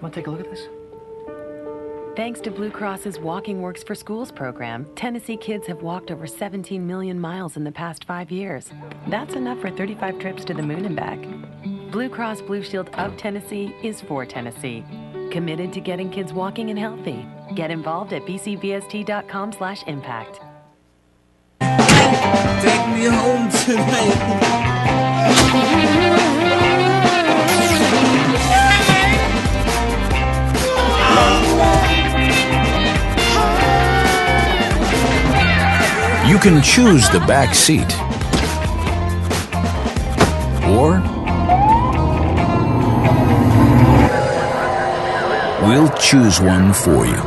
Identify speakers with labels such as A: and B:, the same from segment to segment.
A: Want to take a look at this?
B: Thanks to Blue Cross's Walking Works for Schools program, Tennessee kids have walked over 17 million miles in the past 5 years. That's enough for 35 trips to the moon and back. Blue Cross Blue Shield of Tennessee is for Tennessee. Committed to getting kids walking and healthy. Get involved at bcbst.com/impact.
C: Take me home tonight.
D: You can choose the back seat, or we'll choose one for you.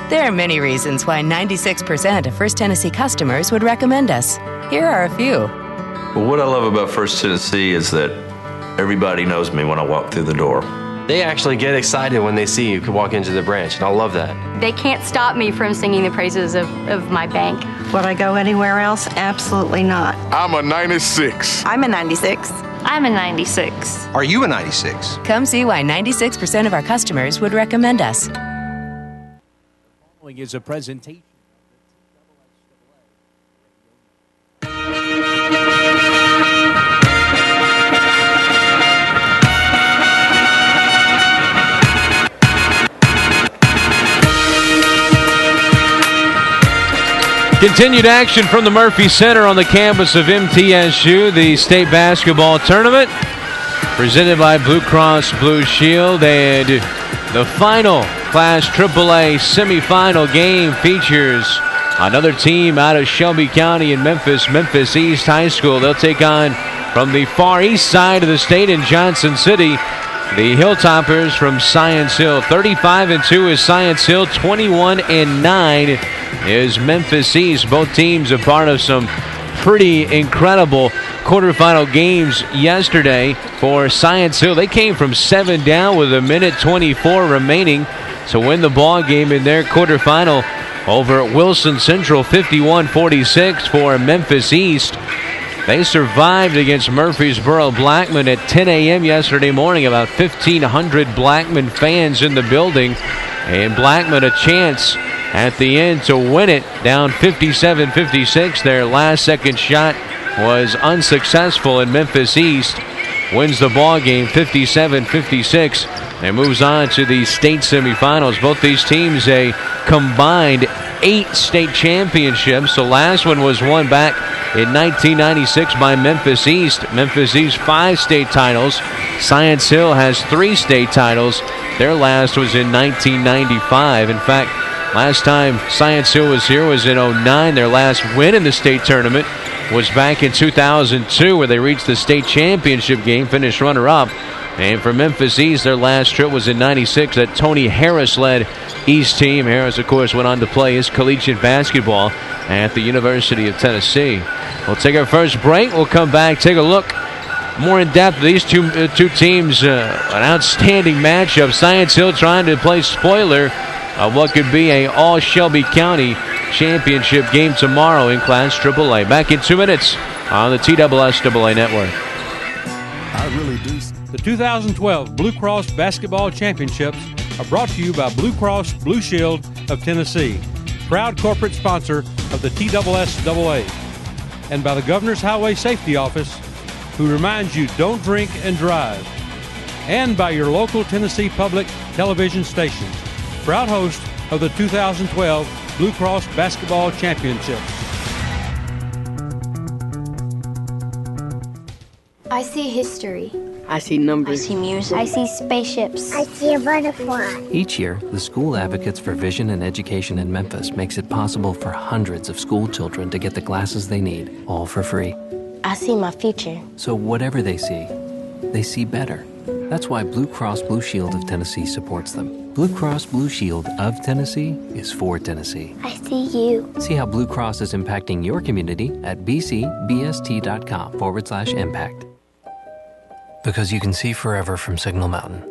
E: There are many reasons why 96% of First Tennessee customers would recommend us. Here are a few.
F: Well, what I love about First Tennessee is that everybody knows me when I walk through the door.
G: They actually get excited when they see you walk into the branch, and I love that.
H: They can't stop me from singing the praises of my bank.
I: Would I go anywhere else? Absolutely not.
J: I'm a 96.
I: I'm a 96.
H: I'm a 96.
K: Are you a 96?
E: Come see why 96% of our customers would recommend us.
L: Following is a presentation. Continued action from the Murphy Center on the campus of MTSU, the state basketball tournament presented by Blue Cross Blue Shield, and the final Class AAA semifinal game features another team out of Shelby County in Memphis, Memphis East High School. They'll take on from the far east side of the state in Johnson City, the Hilltoppers from Science Hill. 35-2 is Science Hill, 21-9 is Memphis East. Both teams a part of some pretty incredible quarterfinal games yesterday. For Science Hill, they came from 7 down with 1:24 remaining to win the ball game in their quarterfinal over at Wilson Central, 51-46 for Memphis East. They survived against Murfreesboro Blackman at 10 a.m. yesterday morning. About 1,500 Blackman fans in the building, and Blackman a chance at the end to win it, down 57-56. Their last second shot was unsuccessful, and Memphis East wins the ball game 57-56 and moves on to the state semifinals. Both these teams a combined 8 state championships. The last one was won back in 1996 by Memphis East. Memphis East 5 state titles. Science Hill has 3 state titles. Their last was in 1995. In fact, last time Science Hill was here was in 2009. Their last win in the state tournament was back in 2002, where they reached the state championship game, finished runner-up. And for Memphis East, their last trip was in 96. That Tony Harris-led East team. Harris, of course, went on to play his collegiate basketball at the University of Tennessee. We'll take our first break. We'll come back, take a look more in depth. These two teams, an outstanding matchup. Science Hill trying to play spoiler of what could be a all-Shelby County championship game tomorrow in Class AAA. Back in 2 minutes on the TSSAA Network.
J: I really do.
M: The 2012 Blue Cross Basketball Championships are brought to you by Blue Cross Blue Shield of Tennessee, proud corporate sponsor of the TSSAA, and by the Governor's Highway Safety Office, who reminds you don't drink and drive, and by your local Tennessee public television stations, proud host of the 2012 Blue Cross Basketball Championships.
N: I see history.
O: I see numbers.
N: I see music. I see spaceships. I see a butterfly.
P: Each year, the School Advocates for Vision and Education in Memphis makes it possible for hundreds of school children to get the glasses they need, all for free.
N: I see my future.
P: So whatever they see better. That's why Blue Cross Blue Shield of Tennessee supports them. Blue Cross Blue Shield of Tennessee is for Tennessee.
N: I see you.
P: See how Blue Cross is impacting your community at bcbst.com/impact. Because you can see forever from Signal Mountain.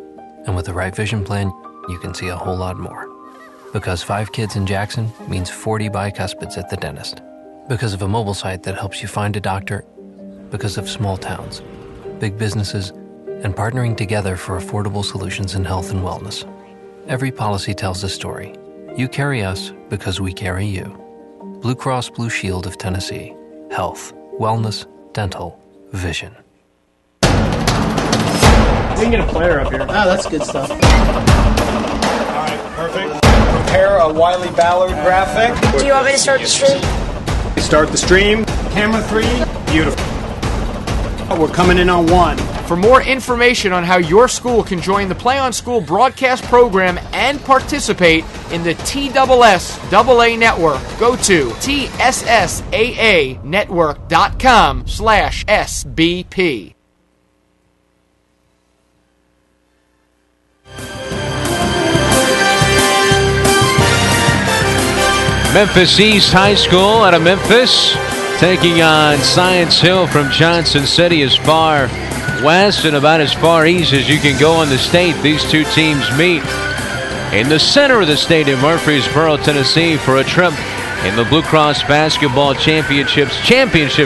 P: And with the right vision plan, you can see a whole lot more. Because 5 kids in Jackson means 40 bicuspids at the dentist. Because of a mobile site that helps you find a doctor. Because of small towns. big businesses, and partnering together for affordable solutions in health and wellness. Every policy tells a story. You carry us because we carry you. Blue Cross Blue Shield of Tennessee. Health, wellness, dental, vision.
A: We can get a player up here.
C: Oh, that's good stuff.
A: All right, perfect. Prepare a Wiley Ballard graphic.
N: Do you want me to start the stream?
A: Start the stream. Camera 3. Beautiful. We're coming in on 1.
K: For more information on how your school can join the Play on School broadcast program and participate in the TSSAA network, go to TSSAAnetwork.com/SBP.
L: Memphis East High School out of Memphis taking on Science Hill from Johnson City, as far west and about as far east as you can go in the state. These two teams meet in the center of the state in Murfreesboro, Tennessee, for a trip in the Blue Cross Basketball championship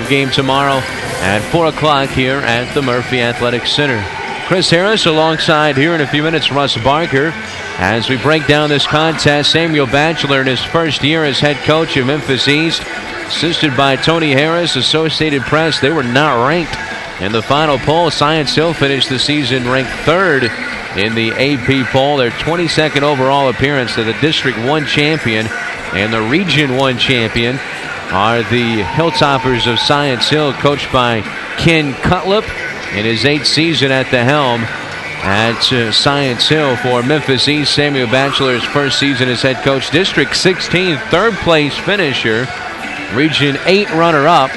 L: game tomorrow at 4 o'clock here at the Murphy Athletic Center. Chris Harris alongside here in a few minutes, Russ Barker, as we break down this contest. Samuel Batchelor in his first year as head coach of Memphis East, assisted by Tony Harris. Associated Press, they were not ranked in the final poll. Science Hill finished the season ranked 3rd in the AP poll. Their 22nd overall appearance. They're the District 1 champion and the Region 1 champion are the Hilltoppers of Science Hill, coached by Ken Cutlip in his 8th season at the helm at Science Hill. For Memphis East, Samuel Batchelor's first season as head coach. District 16, 3rd place finisher, Region 8 runner-up,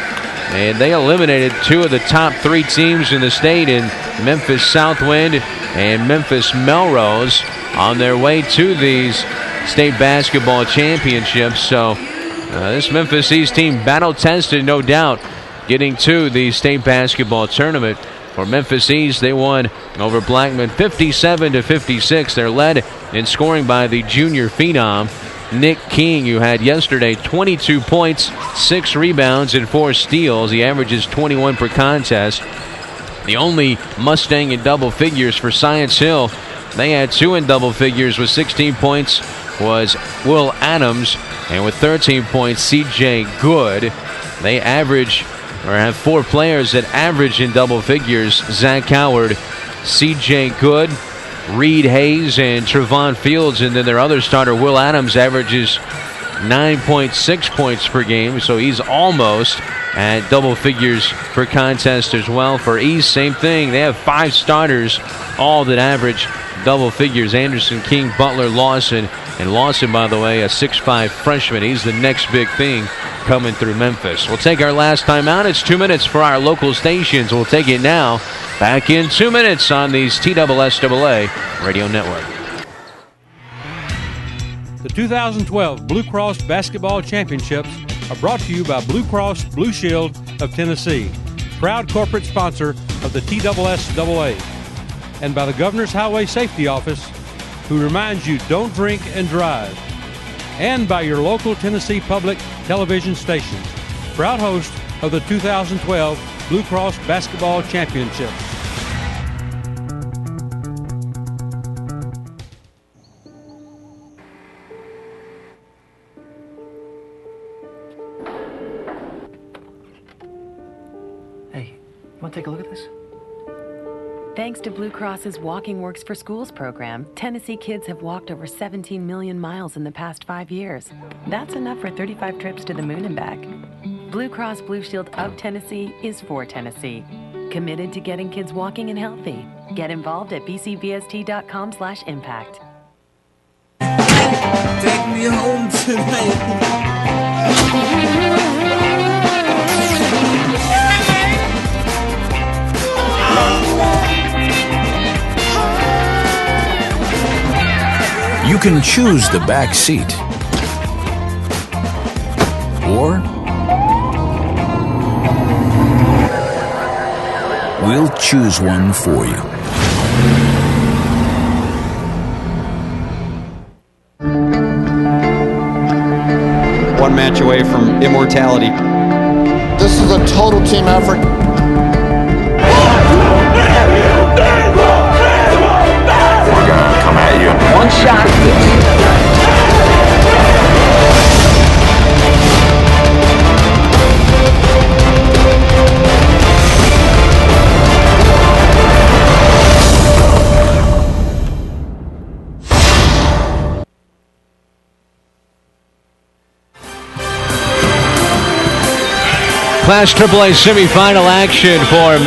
L: and they eliminated 2 of the top 3 teams in the state in Memphis Southwind and Memphis Melrose on their way to these state basketball championships. So this Memphis East team battle-tested, no doubt, getting to the state basketball tournament. For Memphis East, they won over Blackman 57-56. They're led in scoring by the junior phenom Nick King, who had yesterday 22 points, 6 rebounds, and 4 steals. He averages 21 per contest. The only Mustang in double figures for Science Hill, they had 2 in double figures with 16 points, was Will Adams, and with 13 points, C.J. Good. They average, or have 4 players that average in double figures: Zach Howard, C.J. Good, Reed Hayes, and Trevon Fields. And then their other starter, Will Adams, averages 9.6 points per game, so he's almost at double figures per contest as well. For East, same thing. They have 5 starters, all that average double figures: Anderson, King, Butler, Lawson. And Lawson, by the way, a 6'5 freshman. He's the next big thing coming through Memphis. We'll take our last time out. It's 2 minutes for our local stations. We'll take it now. Back in 2 minutes on these TSSAA Radio Network.
M: The 2012 Blue Cross Basketball Championships are brought to you by Blue Cross Blue Shield of Tennessee, proud corporate sponsor of the TSSAA, and by the Governor's Highway Safety Office, who reminds you don't drink and drive, and by your local Tennessee public television stations, proud host of the 2012 Blue Cross Basketball Championships.
B: Hey, want to take a look at this? Thanks to Blue Cross's Walking Works for Schools program, Tennessee kids have walked over 17 million miles in the past 5 years. That's enough for 35 trips to the moon and back. Blue Cross Blue Shield of Tennessee is for Tennessee. Committed to getting kids walking and healthy. Get involved at bcbst.com/impact.
C: Take me home tonight.
D: You can choose the back seat, or we'll choose one for you.
O: One match away from immortality.
J: This is a total team effort.
Q: One shot at this.
L: Class AAA semifinal action for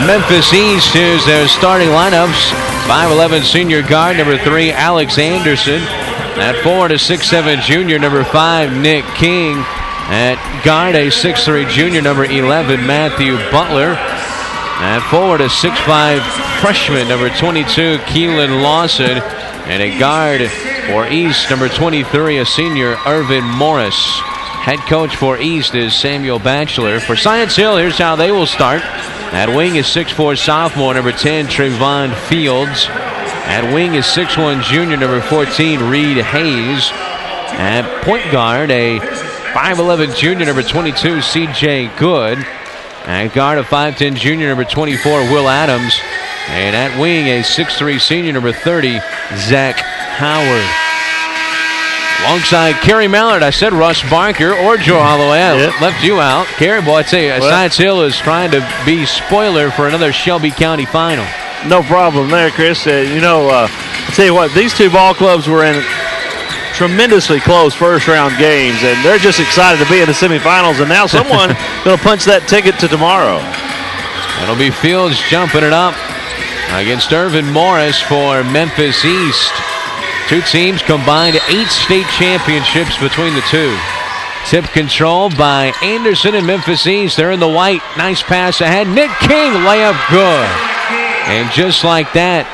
L: Memphis East. Here's their starting lineups. 5'11" senior guard, number 3, Alex Anderson. At forward, a 6'7" junior, number 5, Nick King. At guard, a 6'3" junior, number 11, Matthew Butler. At forward, a 6'5" freshman, number 22, Keelan Lawson. And at guard for East, number 23, a senior, Irvin Morris. Head coach for East is Samuel Batchelor. For Science Hill, here's how they will start. At wing is 6'4" sophomore, number 10, Trayvon Fields. At wing is 6'1" junior, number 14, Reed Hayes. At point guard, a 5'11" junior, number 22, C.J. Good. At guard, a 5'10" junior, number 24, Will Adams. And at wing, a 6'3" senior, number 30, Zach Howard. Alongside Kerry Mallard, I said Russ Barker or Joe Holloway. I left you out. Kerry, boy, I'd say Science Hill is trying to be spoiler for another Shelby County final.
R: No problem there, Chris. I'll tell you what, these two ball clubs were in tremendously close first-round games, and they're just excited to be in the semifinals, and now someone going to punch that ticket to tomorrow.
L: It'll be Fields jumping it up against Irvin Morris for Memphis East. Two teams combined 8 state championships between the two. Tip control by Anderson and Memphis East. They're in the white. Nice pass ahead. Nick King, layup good. And just like that,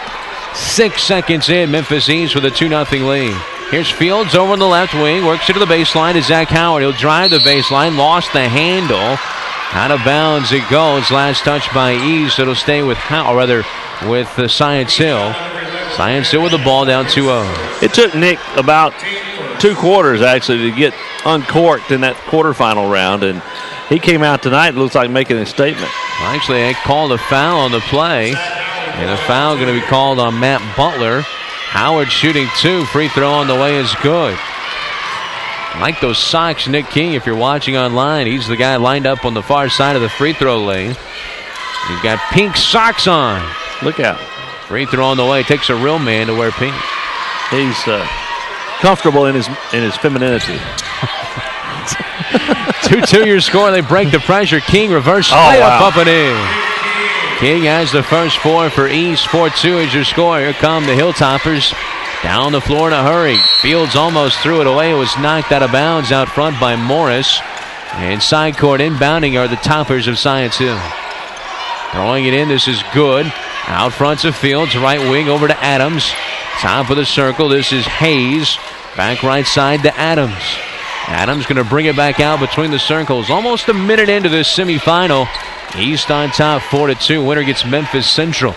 L: 6 seconds in, Memphis East with a 2-0 lead. Here's Fields over on the left wing. Works it to the baseline to Zach Howard. He'll drive the baseline. Lost the handle. Out of bounds it goes. Last touch by East. It'll stay with with Science Hill. Science Hill with the ball down 2-0.
R: It took Nick about 2 quarters, actually, to get uncorked in that quarterfinal round, and he came out tonight, it looks like making a statement.
L: Well, actually, they called a foul on the play, and a foul going to be called on Matt Butler. Howard shooting 2. Free throw on the way is good. I like those socks, Nick King. If you're watching online, he's the guy lined up on the far side of the free throw lane. He's got pink socks on.
R: Look out.
L: Free throw on the way. Takes a real man to wear pink.
R: He's comfortable in his femininity.
L: 2-2 your score. They break the pressure. King reverse layup up and in. King has the first 4 for East. 4-2 is your score. Here come the Hilltoppers. Down the floor in a hurry. Fields almost threw it away. It was knocked out of bounds out front by Morris. And side court inbounding are the Toppers of Science Hill. Throwing it in. This is good. Out front to Fields. Right wing over to Adams. Top of the circle. This is Hayes. Back right side to Adams. Adams going to bring it back out between the circles. Almost a minute into this semifinal. East on top 4-2. Winner gets Memphis Central.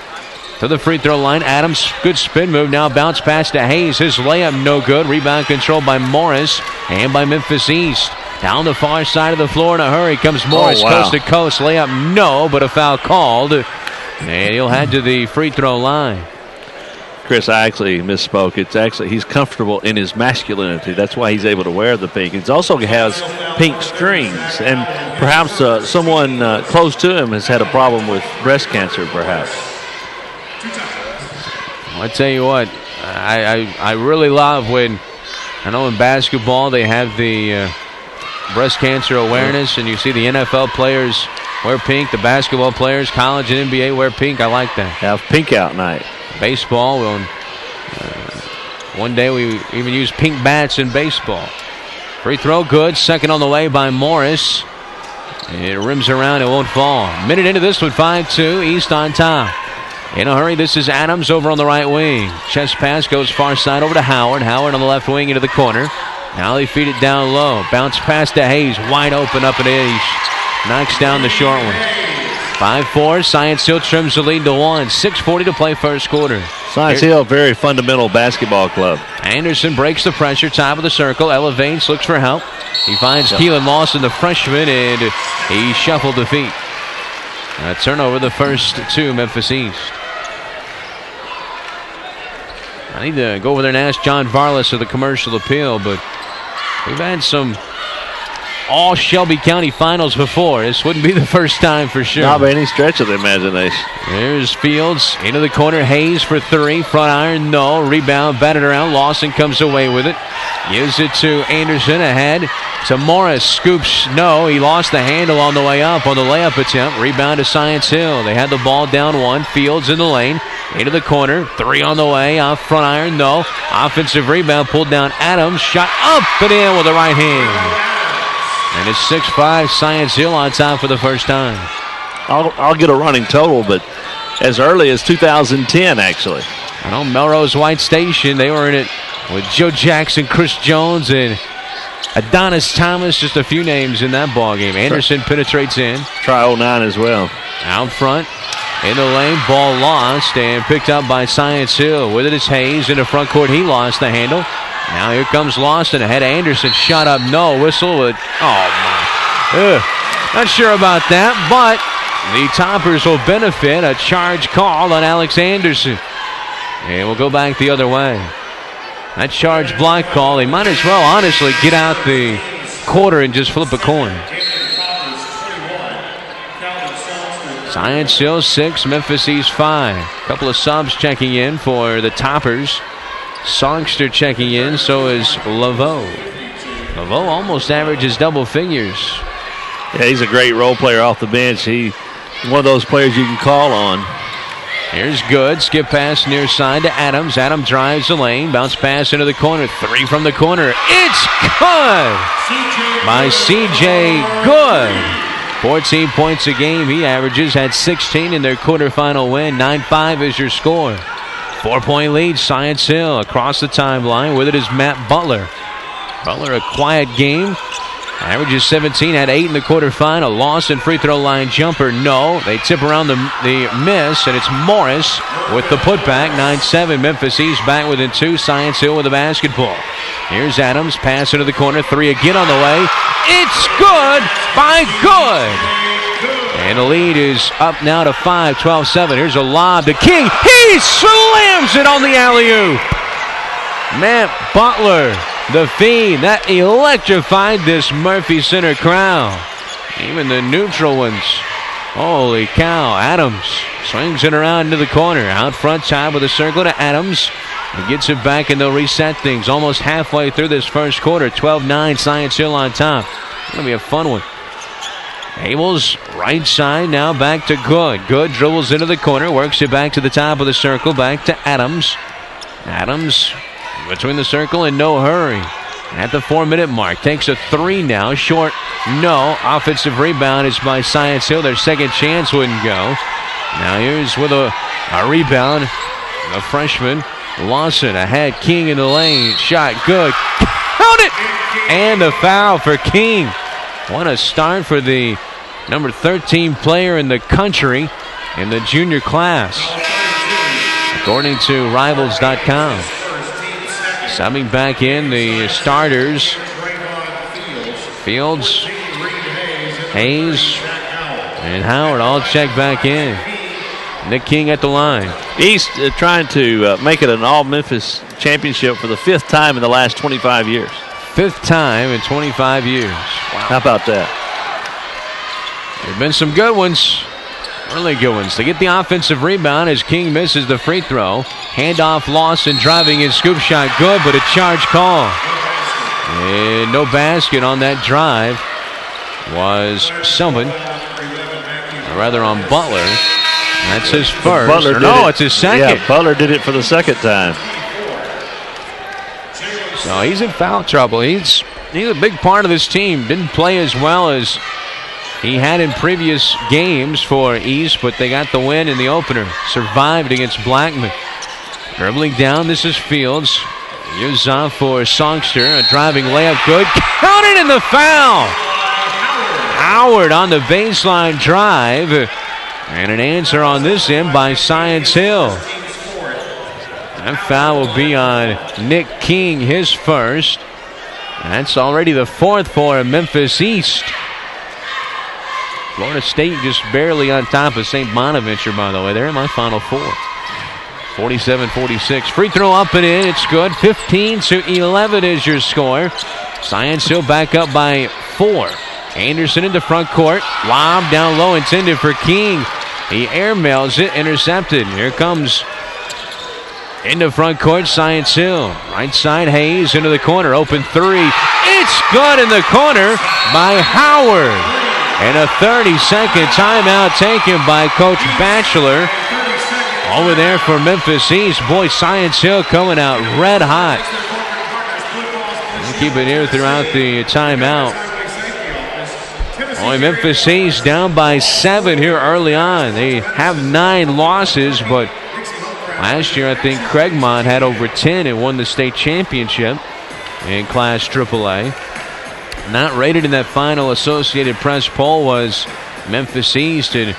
L: To the free throw line. Adams, good spin move. Now bounce pass to Hayes. His layup no good. Rebound controlled by Morris and by Memphis East. Down the far side of the floor in a hurry comes Morris. Coast to coast. Layup no, but a foul called. And he'll head to the free throw line.
R: Chris, I actually misspoke. It's actually he's comfortable in his masculinity. That's why he's able to wear the pink. He also has pink strings. And perhaps someone close to him has had a problem with breast cancer, perhaps.
L: I tell you what, I really love when, I know in basketball they have the breast cancer awareness, and you see the NFL players wear pink, the basketball players, college and NBA wear pink. I like that.
R: Have pink out night.
L: Baseball, one day we even use pink bats in baseball. Free throw good, second on the way by Morris. It rims around, it won't fall. Minute into this one, 5-2, East on top. In a hurry, this is Adams over on the right wing. Chest pass goes far side over to Howard. Howard on the left wing into the corner. Now they feed it down low. Bounce pass to Hayes. Wide open up and in. Knocks down the short one. 5-4. Science Hill trims the lead to 1. 6:40 to play first quarter.
R: Science Hill, very fundamental basketball club.
L: Anderson breaks the pressure. Top of the circle. Elevates. Looks for help. He finds Keelan Lawson, the freshman, and he shuffled the feet. A turnover, the first to Memphis East. I need to go over there and ask John Varlas of the Commercial Appeal, but we've had some all Shelby County finals before. This wouldn't be the first time for sure.
R: Not by any stretch of the imagination.
L: There's Fields into the corner. Hayes for three. Front iron, no. Rebound, batted around. Lawson comes away with it. Gives it to Anderson. Ahead to Morris. Scoops, no. He lost the handle on the way up on the layup attempt. Rebound to Science Hill. They had the ball down one. Fields in the lane. Into the corner. Three on the way. Off front iron, no. Offensive rebound pulled down Adams. Shot up and in with the right hand. And it's 6-5, Science Hill on top for the first time.
R: I'll get a running total, but as early as 2010, actually.
L: I know Melrose White Station, they were in it with Joe Jackson, Chris Jones, and Adonis Thomas, just a few names in that ball game. Anderson penetrates in.
R: Try 09 as well.
L: Out front, in the lane, ball lost and picked up by Science Hill. With it is Hayes in the front court. He lost the handle. Now here comes Lawson ahead of Anderson. Shot up, no. Whistle with, oh my. Not sure about that, but the Toppers will benefit. A charge call on Alex Anderson. And we'll go back the other way. That charge block call, they might as well honestly get out the quarter and just flip a coin. Science Hill 6, Memphis East 5. A couple of subs checking in for the Toppers. Songster checking in, so is Laveau. Laveau almost averages double figures.
R: Yeah, he's a great role player off the bench. He's one of those players you can call on.
L: Here's Good. Skip pass near side to Adams. Adams drives the lane. Bounce pass into the corner. Three from the corner. It's good by C.J. Good. 14 points a game he averages. Had 16 in their quarterfinal win. 9-5 is your score. 4-point lead, Science Hill across the timeline. With it is Matt Butler. Butler, a quiet game. Averages 17, had 8 in the quarterfinal. Lawson free throw line jumper, no. They tip around the miss, and it's Morris with the putback. 9-7, Memphis East back within 2. Science Hill with the basketball. Here's Adams, pass into the corner. 3 again on the way. It's good by Good. And the lead is up now to 5, 12-7. Here's a lob to King. He slams it on the alley-oop. Matt Butler, the Fiend, that electrified this Murphy Center crowd. Even the neutral ones. Holy cow. Adams swings it around into the corner. Out front, top of the circle to Adams. He gets it back and they'll reset things almost halfway through this first quarter. 12-9, Science Hill on top. It's going to be a fun one. Abel's right side now back to Good. Good dribbles into the corner, works it back to the top of the circle, back to Adams. Adams between the circle in no hurry. At the 4-minute mark, takes a 3 now, short, no. Offensive rebound is by Science Hill. Their second chance wouldn't go. Now here's with a rebound, the freshman, Lawson ahead, King in the lane, shot good, count it! And the foul for King. What a start for the number 13 player in the country in the junior class, according to Rivals.com. Subbing back in the starters, Fields, Hayes, and Howard all check back in. Nick King at the line.
R: East trying to make it an all-Memphis championship for the 5th time in the last 25 years.
L: 5th time in 25 years. Wow.
R: How about that?
L: There have been some good ones. Really good ones. They get the offensive rebound as King misses the free throw. Handoff, Lawson driving in, scoop shot good, but a charge call. And no basket on that drive was Sylvan. Or rather on Butler. That's his first. It's his second.
R: Yeah, Butler did it for the second time.
L: So he's in foul trouble. He's a big part of this team. Didn't play as well as he had in previous games for East, but they got the win in the opener. Survived against Blackman. Dribbling down, this is Fields. Use off for Songster. A driving layup, good. Counted in the foul. Howard on the baseline drive. And an answer on this end by Science Hill. That foul will be on Nick King, his first. That's already the 4th for Memphis East. Florida State just barely on top of St. Bonaventure, by the way. They're in my Final Four. 47-46. Free throw up and in. It's good. 15-11 is your score. Science Hill back up by 4. Anderson in the front court. Lob down low intended for King. He airmails it. Intercepted. Here comes in the front court, Science Hill. Right side, Hayes into the corner. Open three. It's good in the corner by Howard. And a 30-second timeout taken by Coach Batchelor. Over there for Memphis East. Boy, Science Hill coming out red hot. Keep it here throughout the timeout. Boy, Memphis East down by 7 here early on. They have 9 losses, but last year I think Craigmont had over 10 and won the state championship in Class AAA. Not rated in that final Associated Press poll was Memphis East, and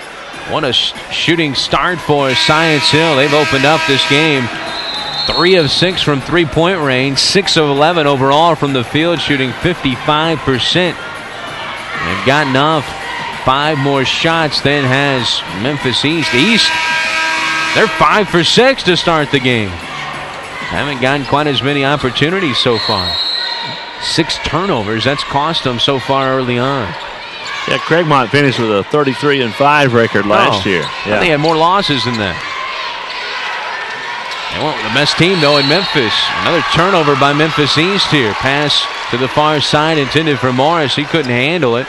L: what a shooting start for Science Hill. They've opened up this game 3 of 6 from three-point range, 6 of 11 overall from the field, shooting 55%. They've gotten off 5 more shots than has Memphis East. They're 5 for 6 to start the game. Haven't gotten quite as many opportunities so far. 6 turnovers, that's cost them so far early on.
R: Yeah, Craigmont finished with a 33-5 record last year. Yeah.
L: They had more losses than that. They weren't the best team, though, in Memphis. Another turnover by Memphis East here. Pass to the far side intended for Morris. He couldn't handle it.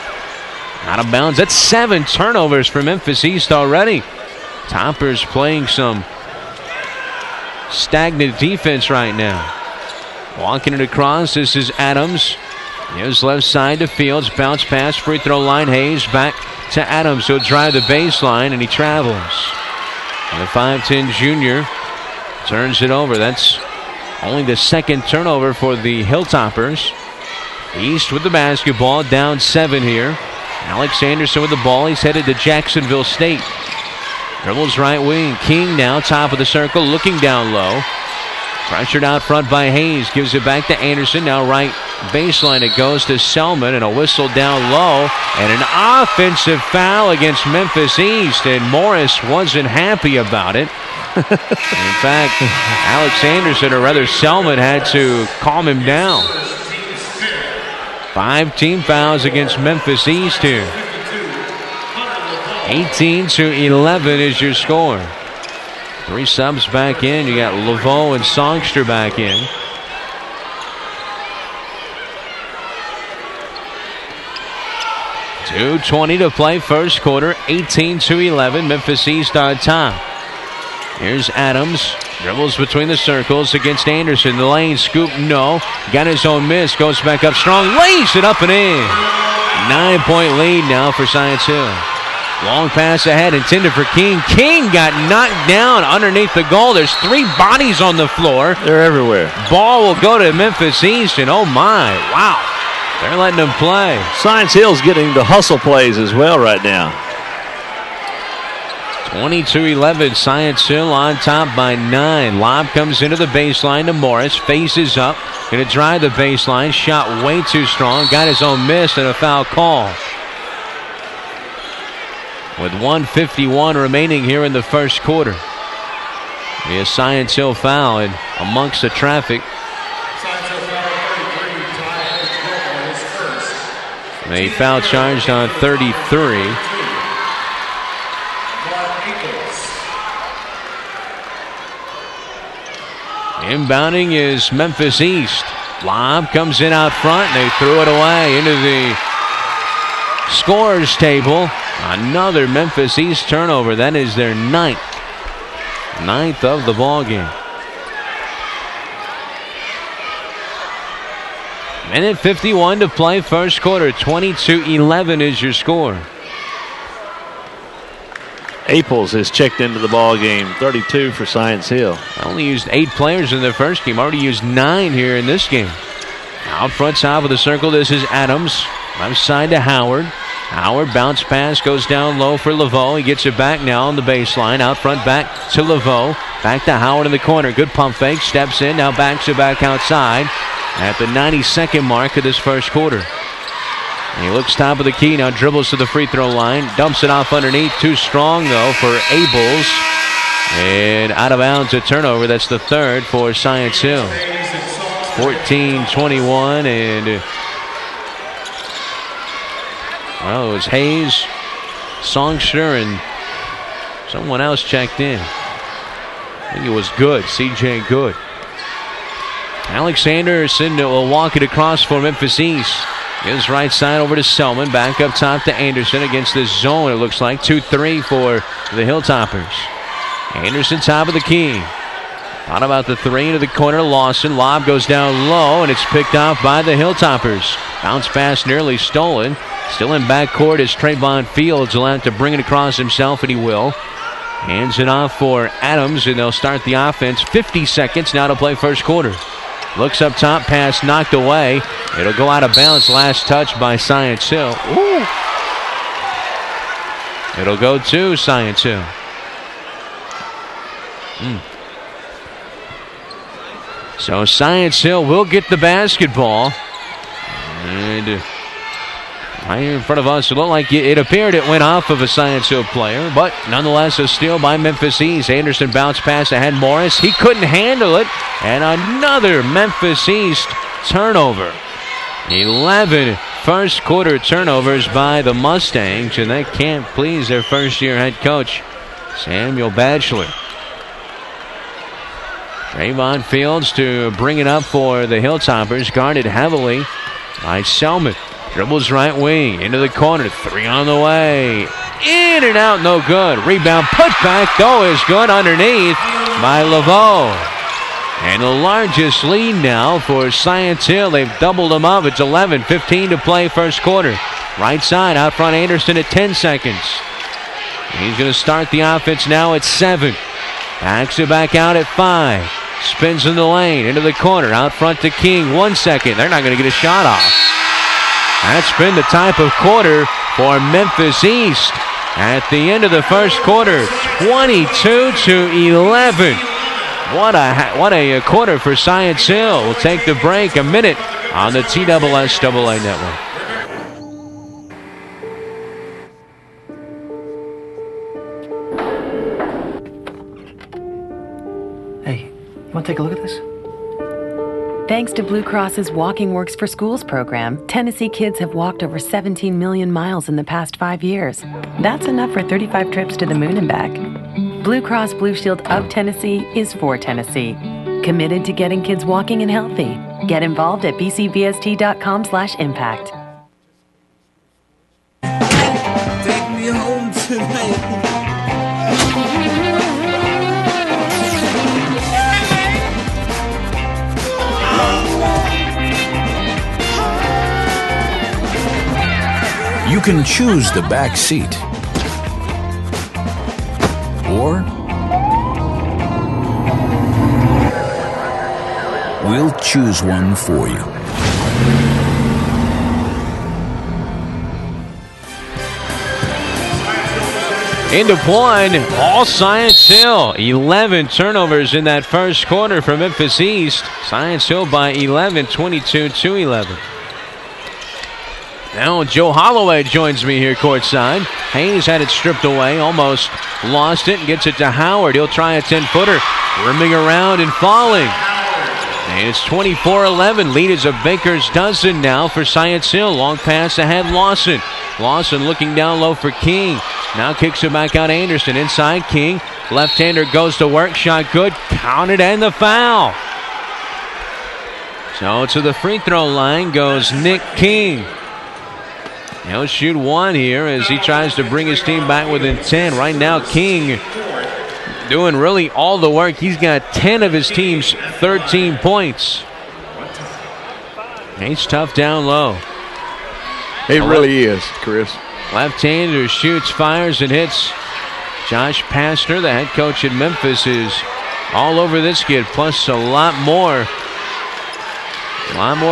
L: Out of bounds. That's 7 turnovers for Memphis East already. Toppers playing some stagnant defense right now. Walking it across. This is Adams. Here's left side to Fields. Bounce pass. Free throw line. Hayes back to Adams. He'll drive the baseline, and he travels. And the 5'10 junior turns it over. That's only the 2nd turnover for the Hilltoppers. East with the basketball. Down 7 here. Alex Anderson with the ball. He's headed to Jacksonville State. Dribbles right wing. King now top of the circle. Looking down low. Pressured out front by Hayes. Gives it back to Anderson. Now right baseline. It goes to Selman. And a whistle down low. And an offensive foul against Memphis East. And Morris wasn't happy about it. In fact, Alex Anderson, or rather Selman, had to calm him down. 5 team fouls against Memphis East here. 18-11 is your score. 3 subs back in. You got Laveau and Songster back in. .220 to play first quarter. 18-11. Memphis East on top. Here's Adams. Dribbles between the circles against Anderson. The lane scoop, no. Got his own miss. Goes back up strong. Lays it up and in. 9-point lead now for Science Hill. Long pass ahead intended for King. King got knocked down underneath the goal. There's 3 bodies on the floor.
R: They're everywhere.
L: Ball will go to Memphis East, and oh my, wow. They're letting them play.
R: Science Hill's getting the hustle plays as well right now.
L: 22-11, Science Hill on top by 9. Lob comes into the baseline to Morris. Faces up. Going to drive the baseline. Shot way too strong. Got his own miss and a foul call. With 1:51 remaining here in the first quarter. The Science Hill foul, and amongst the traffic. A foul charged on 33. Inbounding is Memphis East. Lob comes in out front, and they threw it away into the scorers table. Another Memphis East turnover. That is their 9th. 9th of the ball game. Minute 51 to play first quarter. 22-11 is your score.
R: Aples has checked into the ball game. 32 for Science Hill.
L: Only used 8 players in their first game. Already used 9 here in this game. Out front, top of the circle. This is Adams. Left side to Howard. Howard bounce pass goes down low for Laveau. He gets it back now on the baseline. Out front, back to Laveau. Back to Howard in the corner. Good pump fake. Steps in. Now backs it back outside at the 92nd mark of this first quarter. And he looks top of the key. Now dribbles to the free throw line. Dumps it off underneath. Too strong, though, for Abels. And out of bounds, a turnover. That's the third for Science Hill. 14-21, and well, it was Hayes, Songster, and someone else checked in. I think it was Good, C.J. Good. Alex Anderson will walk it across for Memphis East. Gives right side over to Selman. Back up top to Anderson against the zone, it looks like. 2-3 for the Hilltoppers. Anderson top of the key. Thought about the three into the corner. Lawson. Lob goes down low, and it's picked off by the Hilltoppers. Bounce pass nearly stolen. Still in backcourt is Trayvon Fields. Will have to bring it across himself, and he will. Hands it off for Adams, and they'll start the offense. 50 seconds now to play first quarter. Looks up top, pass knocked away. It'll go out of bounds. Last touch by Science Hill. Ooh. It'll go to Science Hill. So Science Hill will get the basketball. And right here in front of us, it looked like it appeared it went off of a Science Hill player, but nonetheless a steal by Memphis East. Anderson bounced pass ahead Morris. He couldn't handle it, and another Memphis East turnover. 11 first quarter turnovers by the Mustangs, and that can't please their first year head coach, Samuel Batchelor. Trayvon Fields to bring it up for the Hilltoppers, guarded heavily by Selman. Dribbles right wing into the corner. Three on the way. In and out, no good. Rebound, put back, though, is good underneath by Laveau. And the largest lead now for Science Hill. They've doubled them up. It's 11-15 to play first quarter. Right side, out front Anderson at 10 seconds. He's going to start the offense now at 7. Backs it back out at 5. Spins in the lane, into the corner, out front to King. 1 second. They're not going to get a shot off. That's been the type of quarter for Memphis East. At the end of the first quarter, 22-11. What a quarter for Science Hill. We'll take the break. A minute on the TSSAA network.
P: Hey, you want to take a look at this?
B: Thanks to Blue Cross's Walking Works for Schools program, Tennessee kids have walked over 17 million miles in the past 5 years. That's enough for 35 trips to the moon and back. Blue Cross Blue Shield of Tennessee is for Tennessee. Committed to getting kids walking and healthy. Get involved at bcbst.com/impact.
C: Take me home tonight.
D: You can choose the back seat, or we'll choose one for you.
L: Into one, all Science Hill. 11 turnovers in that first quarter for Memphis East. Science Hill by 11, 22-11. Now Joe Holloway joins me here courtside. Hayes had it stripped away, almost lost it, and gets it to Howard. He'll try a 10-footer, rimming around and falling. And it's 24-11. Lead is a baker's dozen now for Science Hill. Long pass ahead, Lawson. Lawson looking down low for King. Now kicks it back out Anderson. Inside King. Left-hander goes to work. Shot good. Counted and the foul. So to the free throw line goes Nick King. He'll shoot one here as he tries to bring his team back within 10. Right now, King doing really all the work. He's got 10 of his team's 13 points. He's tough down low.
J: He really is, Chris.
L: Left-hander shoots, fires, and hits. Josh Pastner, the head coach at Memphis, is all over this kid, plus a lot more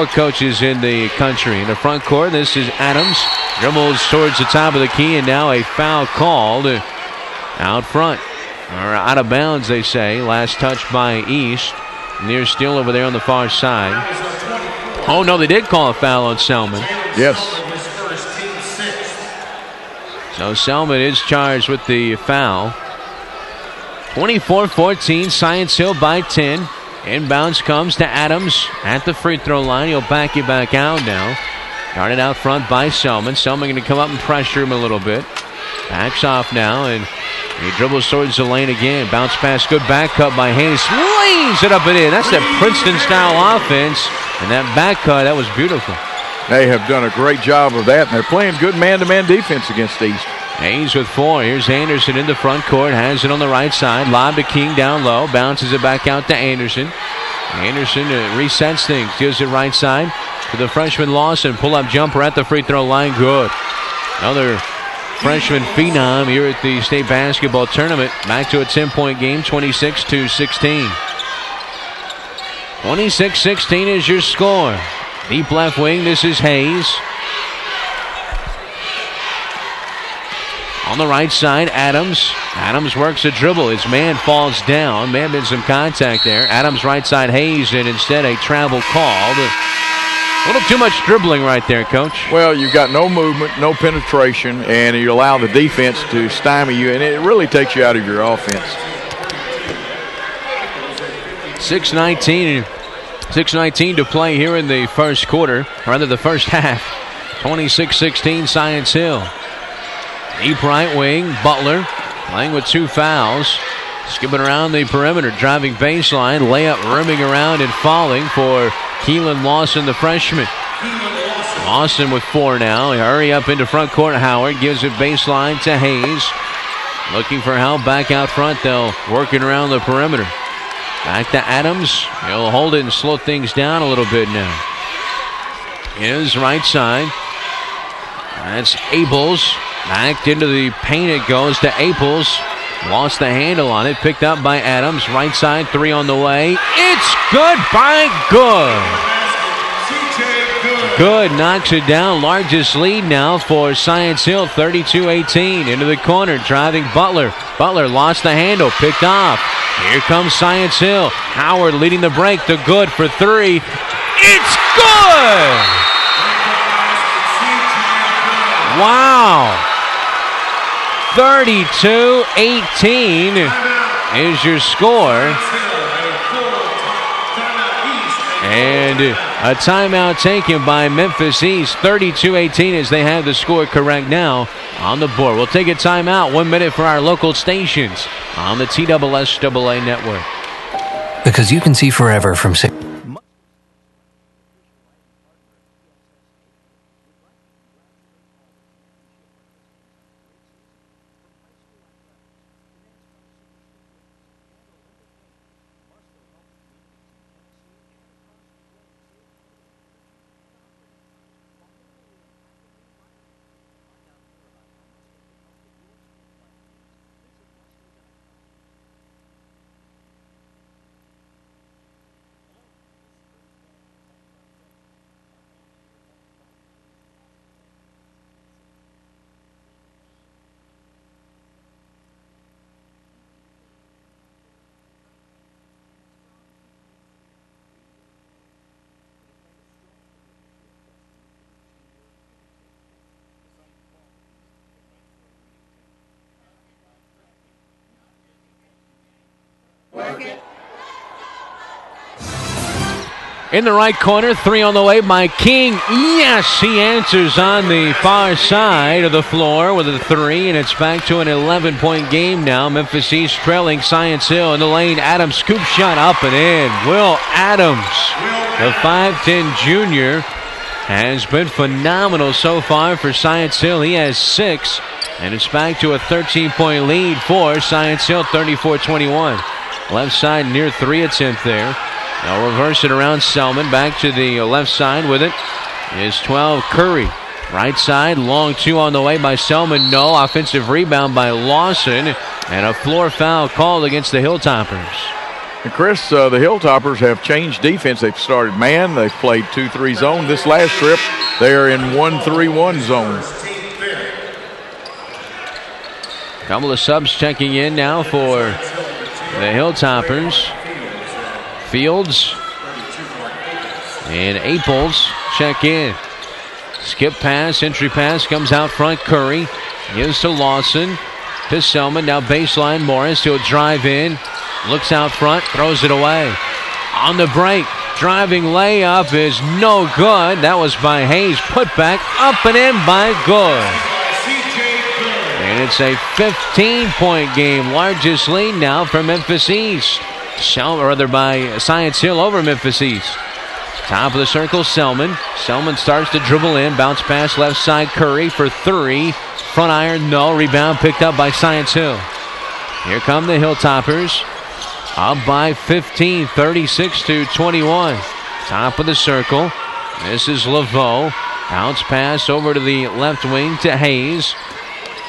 L: coaches in the country. In the front court, this is Adams. Dribbles towards the top of the key, and now a foul called out front. Or out of bounds, they say. Last touch by East. Near steal over there on the far side. Oh, no, they did call a foul on Selman.
J: Yes.
L: So Selman is charged with the foul. 24-14, Science Hill by 10. Inbounds comes to Adams at the free throw line. He'll back it back out now. Guarded out front by Selman. Selman going to come up and pressure him a little bit. Backs off now, and he dribbles towards the lane again. Bounce pass, good back cut by Hayes. Lays it up and in. That's that Princeton-style offense. And that back cut, that was beautiful.
J: They have done a great job of that, and they're playing good man-to-man defense against East.
L: Hayes with 4. Here's Anderson in the front court. Has it on the right side. Lob to King down low. Bounces it back out to Anderson. Anderson resets things. Gives it right side to the freshman Lawson. Pull-up jumper at the free throw line. Good. Another freshman phenom here at the state basketball tournament. Back to a 10-point game, 26-16. 26-16 is your score. Deep left wing, this is Hayes. On the right side, Adams. Adams works a dribble. His man falls down. May have been some contact there. Adams right side, Hayes, and instead a travel called. A little too much dribbling right there, Coach.
J: Well, you've got no movement, no penetration, and you allow the defense to stymie you, and it really takes you out of your offense.
L: 6:19 to play here in the first quarter, or rather the first half. 26-16 Science Hill. Deep right wing, Butler playing with 2 fouls. Skipping around the perimeter, driving baseline, layup rimming around and falling for Keelan Lawson, the freshman. Lawson with 4 now. Hurry up into front court. Howard gives it baseline to Hayes. Looking for help back out front, though, working around the perimeter. Back to Adams. He'll hold it and slow things down a little bit now. His right side. That's Abels. Backed into the paint it goes to Abels. Lost the handle on it. Picked up by Adams. Right side, 3 on the way. It's good by Good. Good knocks it down. Largest lead now for Science Hill. 32-18. Into the corner. Driving Butler. Butler lost the handle. Picked off. Here comes Science Hill. Howard leading the break. The Good for 3. It's good! Wow! 32-18 is your score. And a timeout taken by Memphis East. 32-18 as they have the score correct now on the board. We'll take a timeout. 1 minute for our local stations on the TSSAA network.
P: Because you can see forever from...
L: In the right corner, 3 on the way by King. Yes, he answers on the far side of the floor with a 3, and it's back to an 11-point game now. Memphis East trailing Science Hill in the lane. Adams scoop shot up and in. Will Adams, the 5'10 junior, has been phenomenal so far for Science Hill. He has 6, and it's back to a 13-point lead for Science Hill, 34-21. Left side near 3 attempt there. They'll reverse it around Selman. Back to the left side with it is 12 Curry. Right side, long 2 on the way by Selman. No. Offensive rebound by Lawson. And a floor foul called against the Hilltoppers.
J: And Chris, the Hilltoppers have changed defense. They've started man. They've played 2-3 zone. This last trip, they are in 1-3-1 zone.
L: Couple of subs checking in now for the Hilltoppers. Fields and Aples check in. Skip pass, entry pass comes out front. Curry gives to Lawson. to Selman. Now baseline, Morris. He'll drive in. Looks out front. Throws it away. On the break. Driving layup is no good. That was by Hayes. Put back. Up and in by Good. And it's a 15-point game. Largest lead now for Memphis East. By Science Hill over Memphis East. Top of the circle, Selman. Selman starts to dribble in. Bounce pass left side, Curry for 3. Front iron, no. Rebound picked up by Science Hill. Here come the Hilltoppers. Up by 15, 36-21. Top of the circle. This is Laveau. Bounce pass over to the left wing to Hayes.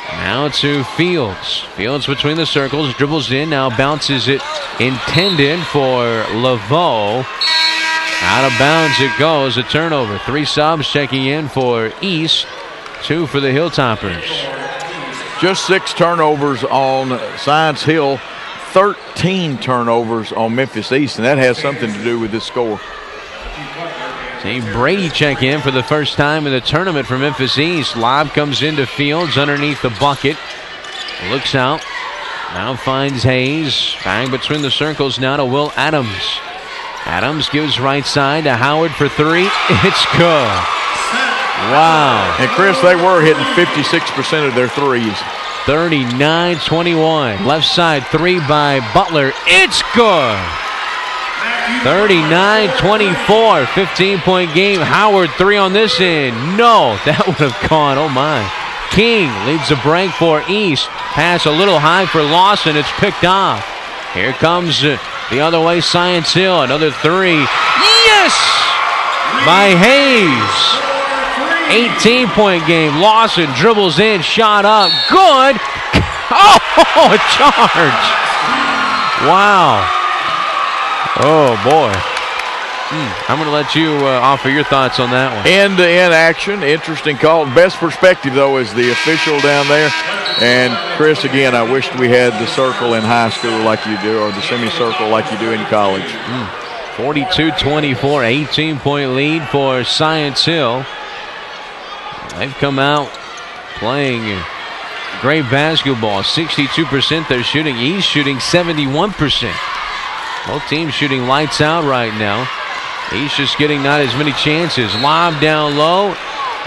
L: Now to Fields. Fields between the circles. Dribbles in. Now bounces it intended for Laveau. Out of bounds it goes. A turnover. 3 subs checking in for East. 2 for the Hilltoppers.
J: Just 6 turnovers on Science Hill. 13 turnovers on Memphis East, and that has something to do with this score.
L: See Brady check in for the first time in the tournament for Memphis East. Lob comes into Fields underneath the bucket. Looks out. Now finds Hayes. Bang between the circles now to Will Adams. Adams gives right side to Howard for 3. It's good. Wow.
J: And Chris, they were hitting 56% of their threes.
L: 39-21. Left side 3 by Butler. It's good. 39-24. 15-point game. Howard 3 on this end. No, that would have gone. Oh, my. King leads the break for East. Pass a little high for Lawson. It's picked off. Here comes the other way, Science Hill. Another 3. Yes! By Hayes. 18-point game. Lawson dribbles in, shot up. Good. Oh, a charge. Wow. Oh, boy. I'm going to let you offer your thoughts on that one.
J: End-to-end action. Interesting call. Best perspective, though, is the official down there. And, Chris, again, I wished we had the circle in high school like you do, or the semicircle like you do in college.
L: 42-24, 18-point lead for Science Hill. They've come out playing great basketball. 62% they're shooting. East shooting 71%. Both teams shooting lights out right now. East just getting not as many chances. Lob down low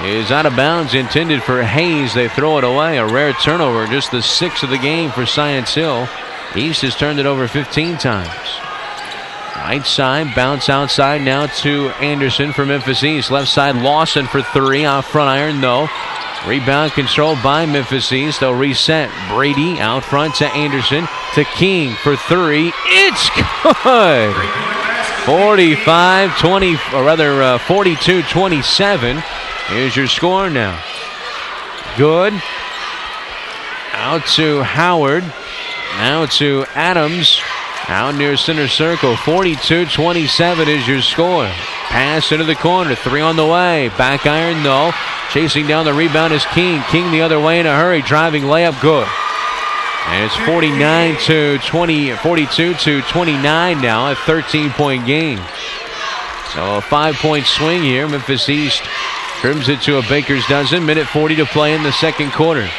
L: is out of bounds, intended for Hayes. They throw it away. A rare turnover, just the 6th of the game for Science Hill. East has turned it over 15 times. Right side, bounce outside now to Anderson for Memphis East. Left side, Lawson for 3. Off front iron, no. Rebound controlled by Memphis East. They'll reset. Brady out front to Anderson to King for 3. It's good. 42-27. Here's your score now. Good. Out to Howard. Now to Adams. Out near center circle. 42-27 is your score. Pass into the corner. 3 on the way. Back iron, no. Chasing down the rebound is King. King the other way in a hurry. Driving layup, good. And it's 42-29 now. A 13-point game. So a 5-point swing here. Memphis East trims it to a baker's dozen. Minute 40 to play in the second quarter.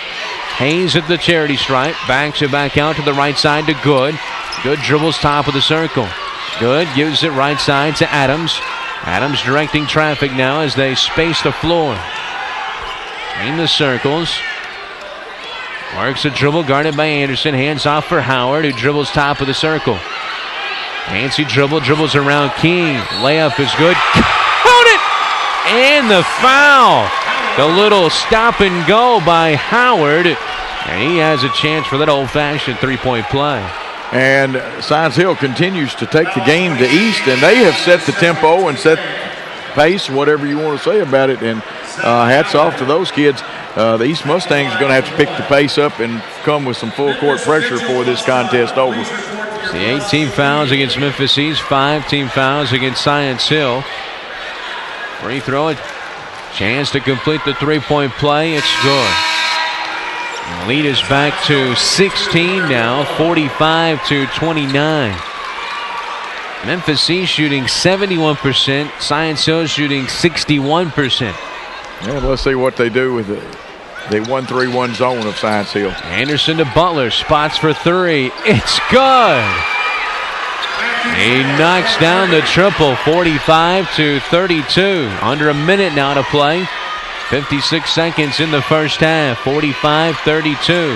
L: Hayes at the charity stripe. Backs it back out to the right side to Good. Good dribbles top of the circle. Good gives it right side to Adams. Adams directing traffic now as they space the floor. In the circles. Works a dribble guarded by Anderson. Hands off for Howard, who dribbles top of the circle. Fancy dribble, dribbles around King. Layup is good. Count it! And the foul. The little stop and go by Howard. And he has a chance for that old-fashioned three-point play.
J: And Science Hill continues to take the game to East, and they have set the tempo and set pace, whatever you want to say about it. And hats off to those kids. The East Mustangs are going to have to pick the pace up and come with some full-court pressure for this contest over.
L: The 18 fouls against Memphis East, 5 team fouls against Science Hill. Free throw it. Chance to complete the three-point play. It's good. The lead is back to 16 now, 45-29. Memphis East shooting 71%. Science Hill shooting 61%.
J: And let's see what they do with it. the 1-3-1 zone of Science Hill.
L: Anderson to Butler, spots for three. It's good. He knocks down the triple, 45-32. Under a minute now to play. 56 seconds in the first half, 45-32.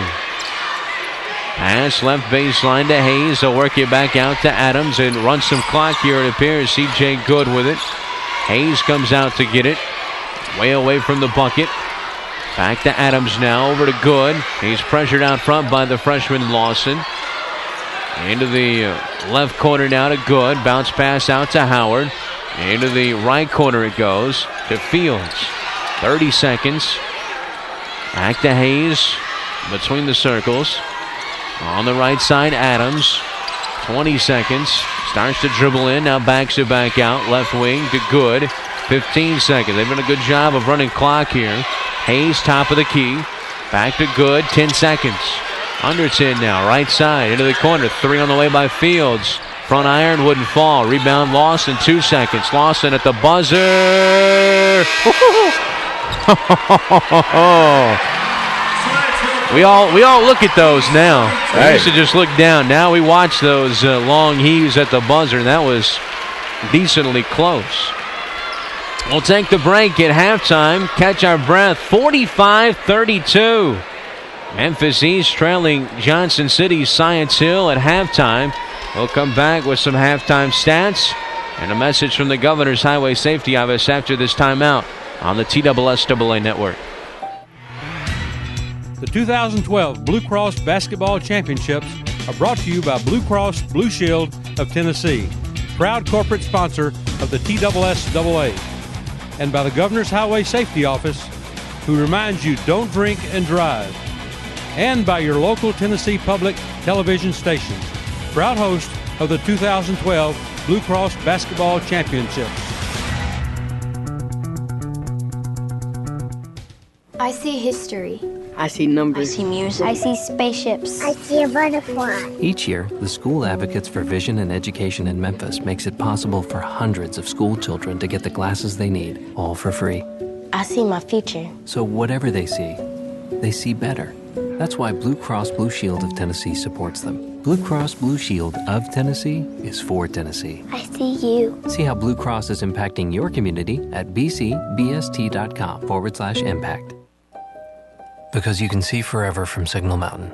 L: Pass left baseline to Hayes. They'll work it back out to Adams and run some clock here, it appears. C.J. Good with it. Hayes comes out to get it. Way away from the bucket. Back to Adams now, over to Good. He's pressured out front by the freshman Lawson. Into the left corner now to Good. Bounce pass out to Howard. Into the right corner it goes to Fields. 30 seconds. Back to Hayes between the circles. On the right side, Adams. 20 seconds. Starts to dribble in. Now backs it back out. Left wing to Good. 15 seconds. They've done a good job of running clock here. Hayes, top of the key. Back to Good. 10 seconds. Under 10 now. Right side. Into the corner. Three on the way by Fields. Front iron wouldn't fall. Rebound Lawson. 2 seconds. Lawson at the buzzer. We all look at those now. We used to just look down. Now we watch those long heaves at the buzzer, and that was decently close. We'll take the break at halftime. Catch our breath. 45-32. Memphis East trailing Johnson City Science Hill at halftime. We'll come back with some halftime stats and a message from the Governor's Highway Safety Office after this timeout on the TSSAA Network.
M: The 2012 Blue Cross Basketball Championships are brought to you by Blue Cross Blue Shield of Tennessee, proud corporate sponsor of the TSSAA, and by the Governor's Highway Safety Office, who reminds you don't drink and drive, and by your local Tennessee Public Television station, proud host of the 2012 Blue Cross Basketball Championships.
N: I see history.
S: I see numbers.
N: I see music. I see spaceships. I see a butterfly.
P: Each year, the School Advocates for Vision and Education in Memphis makes it possible for hundreds of school children to get the glasses they need, all for free.
N: I see my future.
P: So whatever they see better. That's why Blue Cross Blue Shield of Tennessee supports them. Blue Cross Blue Shield of Tennessee is for Tennessee.
N: I see you.
P: See how Blue Cross is impacting your community at bcbst.com/impact. Because you can see forever from Signal Mountain.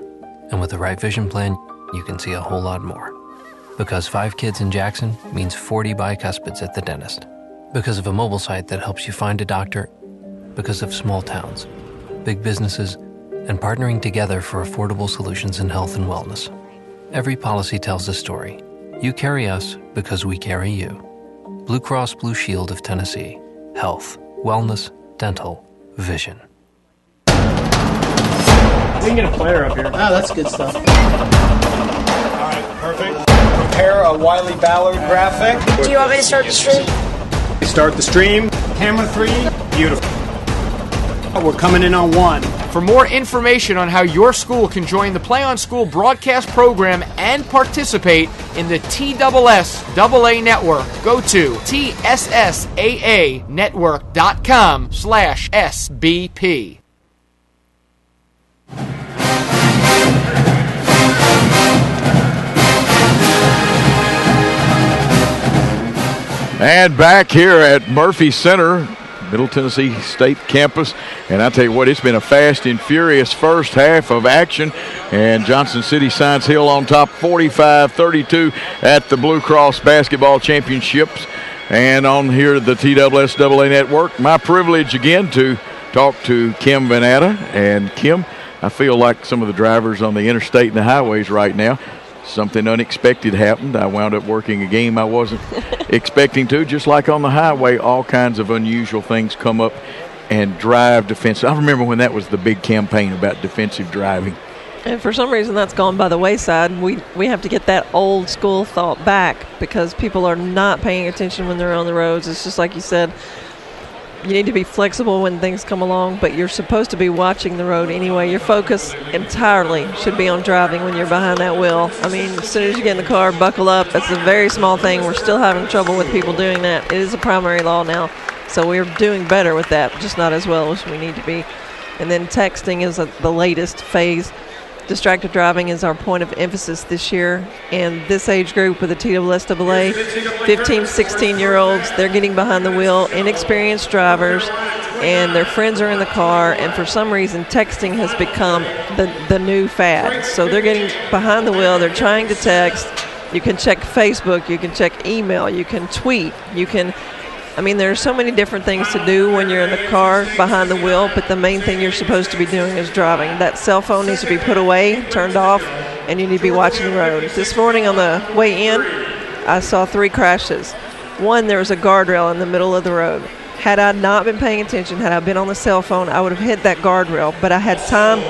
P: And with the right vision plan, you can see a whole lot more. Because 5 kids in Jackson means 40 bicuspids at the dentist. Because of a mobile site that helps you find a doctor. Because of small towns, big businesses, and partnering together for affordable solutions in health and wellness. Every policy tells a story. You carry us because we carry you. Blue Cross Blue Shield of Tennessee. Health, wellness, dental, vision.
T: We can get a player up here.
C: Oh, that's good stuff.
T: All right, perfect. Prepare a Wiley Ballard graphic.
N: Do you want me to start the stream?
A: Start the stream. Camera 3. Beautiful. We're coming in on 1.
K: For more information on how your school can join the Play on School broadcast program and participate in the TSSAA network, go to TSSAAnetwork.com/SBP.
J: And back here at Murphy Center, Middle Tennessee State campus. And I tell you what, it's been a fast and furious first half of action. And Johnson City Science Hill on top 45-32 at the Blue Cross Basketball Championships. And on here the TSSAA Network, my privilege again to talk to Kim Vanetta. And Kim, I feel like some of the drivers on the interstate and the highways right now, something unexpected happened. I wound up working a game I wasn't expecting to. Just like on the highway, all kinds of unusual things come up and drive defensive. I remember when that was the big campaign about defensive driving.
U: And for some reason that's gone by the wayside. We have to get that old school thought back because people are not paying attention when they're on the roads. It's just like you said, you need to be flexible when things come along, but you're supposed to be watching the road anyway. Your focus entirely should be on driving when you're behind that wheel. I mean, as soon as you get in the car, buckle up. That's a very small thing. We're still having trouble with people doing that. It is a primary law now, so we're doing better with that, just not as well as we need to be. And then texting is the latest phase. Distracted driving is our point of emphasis this year. And this age group with the TSSAA, 15, 16-year-olds, they're getting behind the wheel, inexperienced drivers, and their friends are in the car. And for some reason, texting has become the new fad. So they're getting behind the wheel. They're trying to text. You can check Facebook. You can check email. You can tweet. There are so many different things to do when you're in the car behind the wheel, but the main thing you're supposed to be doing is driving. That cell phone needs to be put away, turned off, and you need to be watching the road. This morning on the way in, I saw 3 crashes. One, there was a guardrail in the middle of the road. Had I not been paying attention, had I been on the cell phone, I would have hit that guardrail, but I had time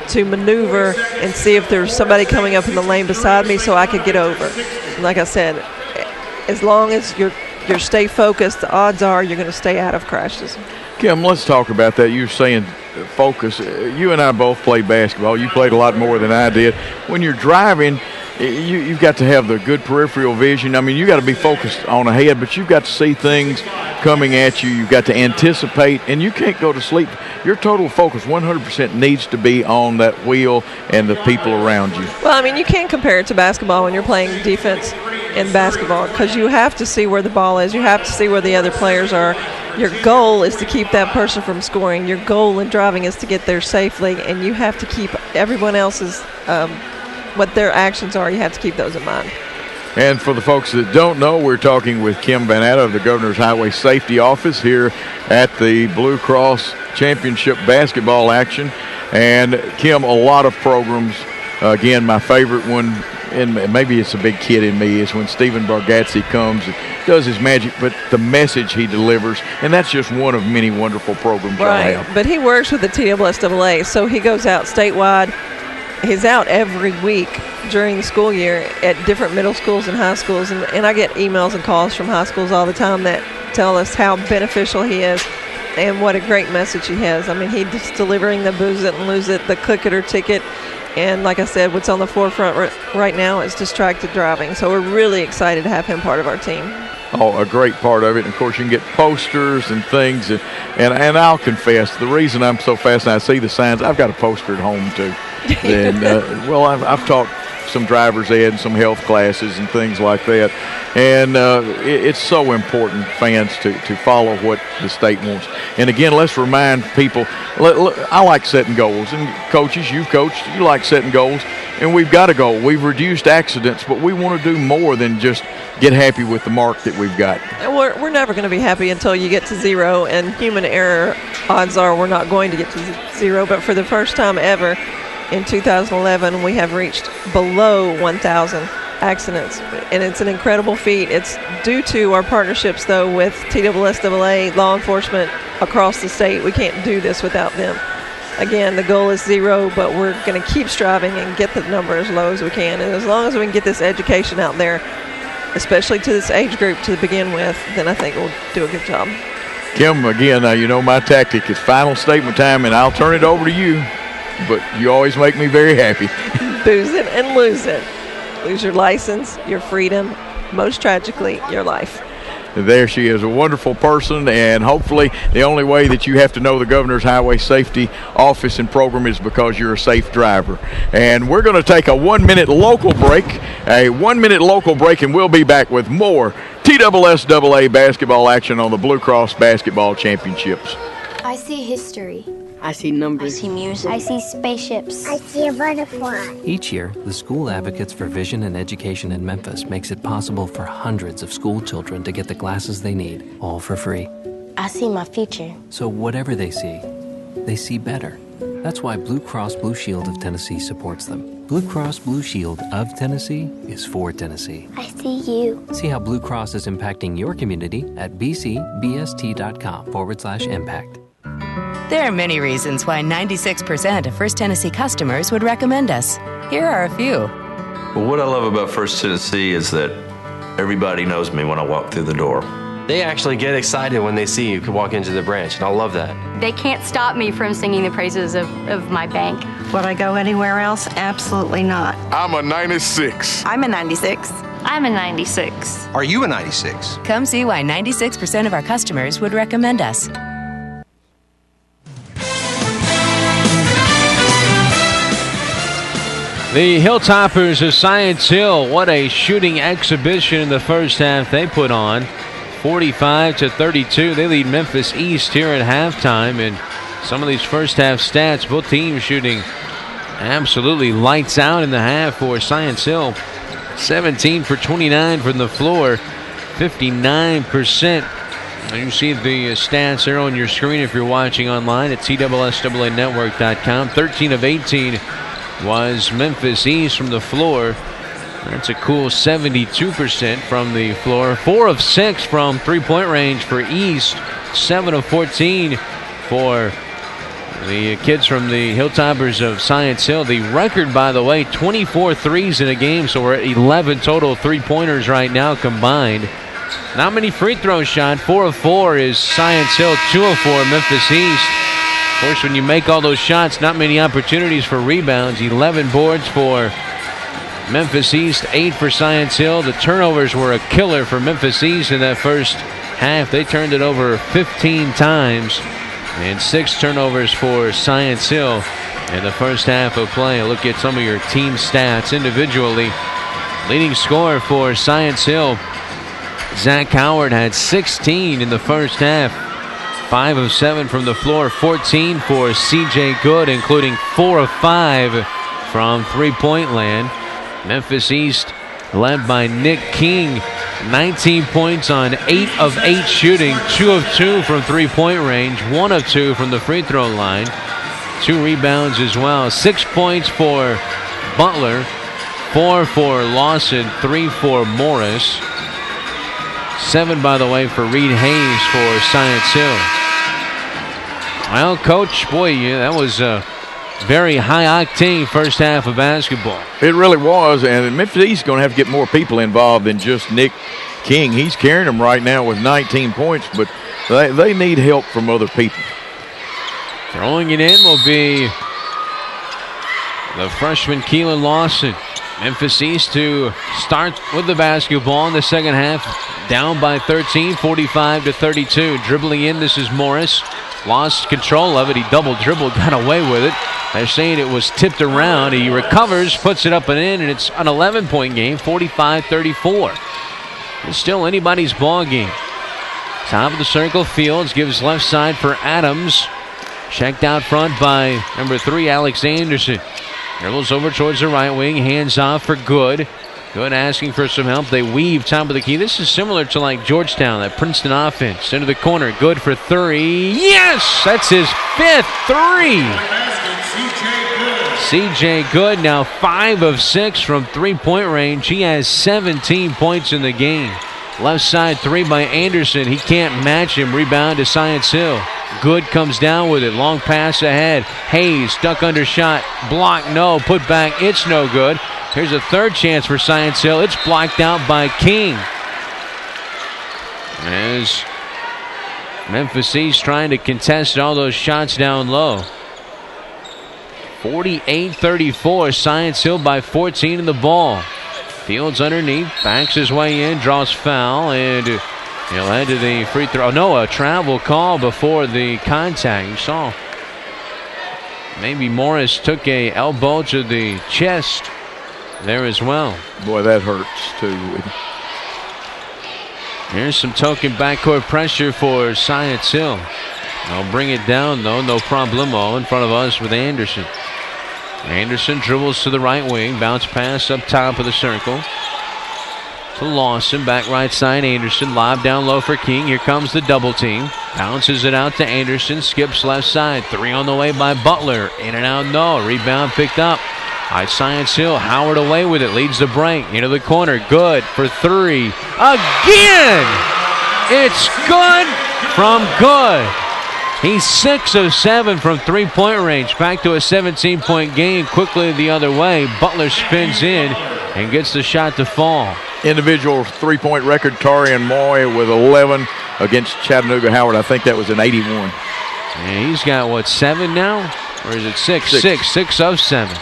U: to maneuver and see if there was somebody coming up in the lane beside me so I could get over. And like I said, as long as you stay focused, the odds are you're going to stay out of crashes.
J: Kim, let's talk about that. You're saying focus. You and I both played basketball. You played a lot more than I did. When you're driving, you've got to have the good peripheral vision. You got to be focused on ahead, but you've got to see things coming at you. You've got to anticipate, and you can't go to sleep. Your total focus 100% needs to be on that wheel and the people around you.
U: Well, you can't compare it to basketball when you're playing defense in basketball, because you have to see where the ball is. You have to see where the other players are. Your goal is to keep that person from scoring. Your goal in driving is to get there safely, and you have to keep everyone else's what their actions are. You have to keep those in mind.
J: And for the folks that don't know, we're talking with Kim Banata of the Governor's Highway Safety Office here at the Blue Cross Championship basketball action. And Kim, a lot of programs. Again, my favorite one, and maybe it's a big kid in me, is when Stephen Bargatze comes and does his magic, but the message he delivers, and that's just one of many wonderful programs I have.
U: But he works with the TSSAA, so he goes out statewide. He's out every week during the school year at different middle schools and high schools, and I get emails and calls from high schools all the time that tell us how beneficial he is and what a great message he has. He's delivering the booze it and lose it, the click it or ticket. And like I said, what's on the forefront right now is distracted driving. So we're really excited to have him part of our team.
J: Oh, a great part of it. And of course, you can get posters and things. And I'll confess, the reason I'm so fascinated, I see the signs, I've got a poster at home too. And, I've taught some driver's ed and some health classes and things like that. And it's so important, fans, to follow what the state wants. And again, let's remind people, I like setting goals. And coaches, you've coached, you like setting goals. And we've got a goal. We've reduced accidents, but we want to do more than just get happy with the mark that we've got.
U: And we're never going to be happy until you get to 0. And human error, odds are we're not going to get to 0. But for the first time ever, in 2011, we have reached below 1,000 accidents, and it's an incredible feat. It's due to our partnerships, though, with TSSAA, law enforcement across the state. We can't do this without them. Again, the goal is 0, but we're going to keep striving and get the number as low as we can. And as long as we can get this education out there, especially to this age group to begin with, then I think we'll do a good job.
J: Kim, again, my tactic is final statement time, and I'll turn it over to you. But you always make me very happy.
U: Booze it and lose it. Lose your license, your freedom, most tragically, your life.
J: There she is, a wonderful person, and hopefully the only way that you have to know the Governor's Highway Safety Office and program is because you're a safe driver. And we're going to take a 1-minute local break, and we'll be back with more TSSAA basketball action on the Blue Cross Basketball Championships.
N: I see history.
S: I see numbers.
N: I see music. I see spaceships. I see a butterfly.
P: Each year, the School Advocates for Vision and Education in Memphis makes it possible for hundreds of school children to get the glasses they need, all for free.
N: I see my future.
P: So whatever they see better. That's why Blue Cross Blue Shield of Tennessee supports them. Blue Cross Blue Shield of Tennessee is for Tennessee.
N: I see you.
P: See how Blue Cross is impacting your community at bcbst.com/impact.
E: There are many reasons why 96% of First Tennessee customers would recommend us. Here are a few.
F: Well, what I love about First Tennessee is that everybody knows me when I walk through the door.
G: They actually get excited when they see you walk into the branch, and I love that.
H: They can't stop me from singing the praises of my bank.
I: Would I go anywhere else? Absolutely not.
V: I'm a 96.
I: I'm a 96.
H: I'm a 96.
V: Are you a 96?
E: Come see why 96% of our customers would recommend us.
L: The Hilltoppers of Science Hill, what a shooting exhibition in the first half they put on. 45-32. They lead Memphis East here at halftime. And some of these first half stats, both teams shooting absolutely lights out in the half for Science Hill. 17 for 29 from the floor, 59%. And you see the stats there on your screen if you're watching online at TSSAA.network.com. 13 of 18 was Memphis East from the floor. That's a cool 72% from the floor. 4 of 6 from three-point range for East. 7 of 14 for the kids from the Hilltoppers of Science Hill. The record, by the way, 24 threes in a game, so we're at 11 total three-pointers right now combined. Not many free throws shot. 4 of 4 is Science Hill. 2 of 4 Memphis East. Of course, when you make all those shots, not many opportunities for rebounds. 11 boards for Memphis East, 8 for Science Hill. The turnovers were a killer for Memphis East in that first half. They turned it over 15 times. And 6 turnovers for Science Hill in the first half of play. Look at some of your team stats individually. Leading scorer for Science Hill, Zach Howard, had 16 in the first half. 5 of 7 from the floor, 14 for C.J. Good, including 4 of 5 from three-point land. Memphis East led by Nick King, 19 points on 8 of 8 shooting, 2 of 2 from three-point range, 1 of 2 from the free throw line, 2 rebounds as well. 6 points for Butler, 4 for Lawson, 3 for Morris. 7, by the way, for Reed Hayes for Science Hill. Well, Coach, boy, that was a very high-octane first half of basketball.
J: It really was, and Memphis East is going to have to get more people involved than just Nick King. He's carrying them right now with 19 points, but they need help from other people.
L: Throwing it in will be the freshman Keelan Lawson. Memphis East to start with the basketball in the second half. Down by 13, 45-32. Dribbling in, this is Morris. Lost control of it. He double dribbled, got away with it. They're saying it was tipped around. He recovers, puts it up and in, and it's an 11-point game, 45-34. It's still anybody's ball game. Top of the circle, Fields gives left side for Adams. Checked out front by number 3, Alex Anderson. Dribbles over towards the right wing, hands off for Good. Good asking for some help. They weave top of the key. This is similar to like Georgetown, that Princeton offense. Into the corner, Good for 3. Yes! That's his 5th 3. C.J. Good now 5 of 6 from three-point range. He has 17 points in the game. Left side 3 by Anderson. He can't match him. Rebound to Science Hill. Good comes down with it. Long pass ahead. Hayes stuck under shot. Block, no. Put back. It's no good. Here's a third chance for Science Hill. It's blocked out by King. As Memphis East trying to contest all those shots down low. 48-34. Science Hill by 14 in the ball. Fields underneath. Backs his way in. Draws foul. And he'll head to the free throw. Oh, no, a travel call before the contact. You saw maybe Morris took a elbow to the chest there as well.
J: Boy, that hurts too.
L: Here's some token backcourt pressure for Science Hill. They'll bring it down, though. No problemo in front of us with Anderson. Anderson dribbles to the right wing. Bounce pass up top of the circle to Lawson. Back right side, Anderson. Lob down low for King. Here comes the double team. Bounces it out to Anderson. Skips left side. 3 on the way by Butler. In and out, no. Rebound picked up by Science Hill. Howard away with it. Leads the break. Into the corner. Good for 3. Again! It's good from Good. He's 6 of 7 from three-point range. Back to a 17-point game. Quickly the other way. Butler spins in and gets the shot to fall.
J: Individual three-point record, Tarian Moy with 11 against Chattanooga Howard. I think that was an 81.
L: And he's got, what, 7 now? Or is it 6? 6 of 7.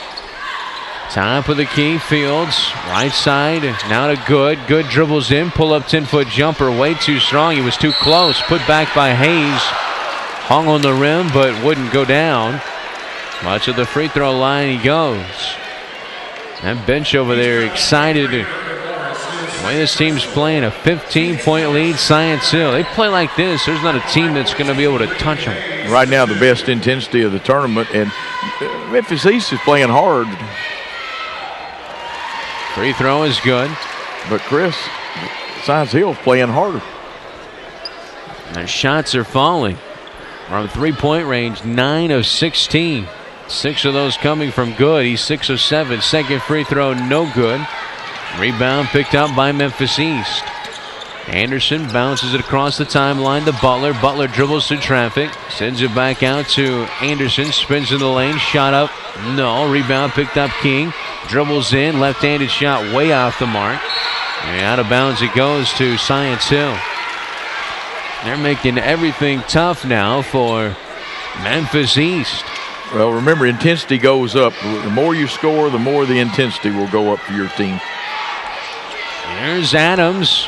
L: Top of the key, Fields. Right side, now to Good. Good dribbles in, pull-up 10-foot jumper. Way too strong. He was too close. Put back by Hayes. Hung on the rim, but wouldn't go down. Much of the free throw line he goes. That bench over there excited. The way this team's playing, a 15-point lead, Science Hill. They play like this, there's not a team that's going to be able to touch them.
J: Right now, the best intensity of the tournament, and Memphis East is playing hard.
L: Free throw is good.
J: But Chris, Science Hill's playing harder.
L: Their shots are falling. From three-point range, 9 of 16. 6 of those coming from Good. He's 6 of 7. Second free throw, no good. Rebound picked up by Memphis East. Anderson bounces it across the timeline to Butler. Butler dribbles through traffic. Sends it back out to Anderson. Spins in the lane. Shot up. No. Rebound picked up King. Dribbles in. Left-handed shot way off the mark. And out of bounds it goes to Science Hill. They're making everything tough now for Memphis East.
J: Well, remember, intensity goes up. The more you score, the more the intensity will go up for your team.
L: Here's Adams.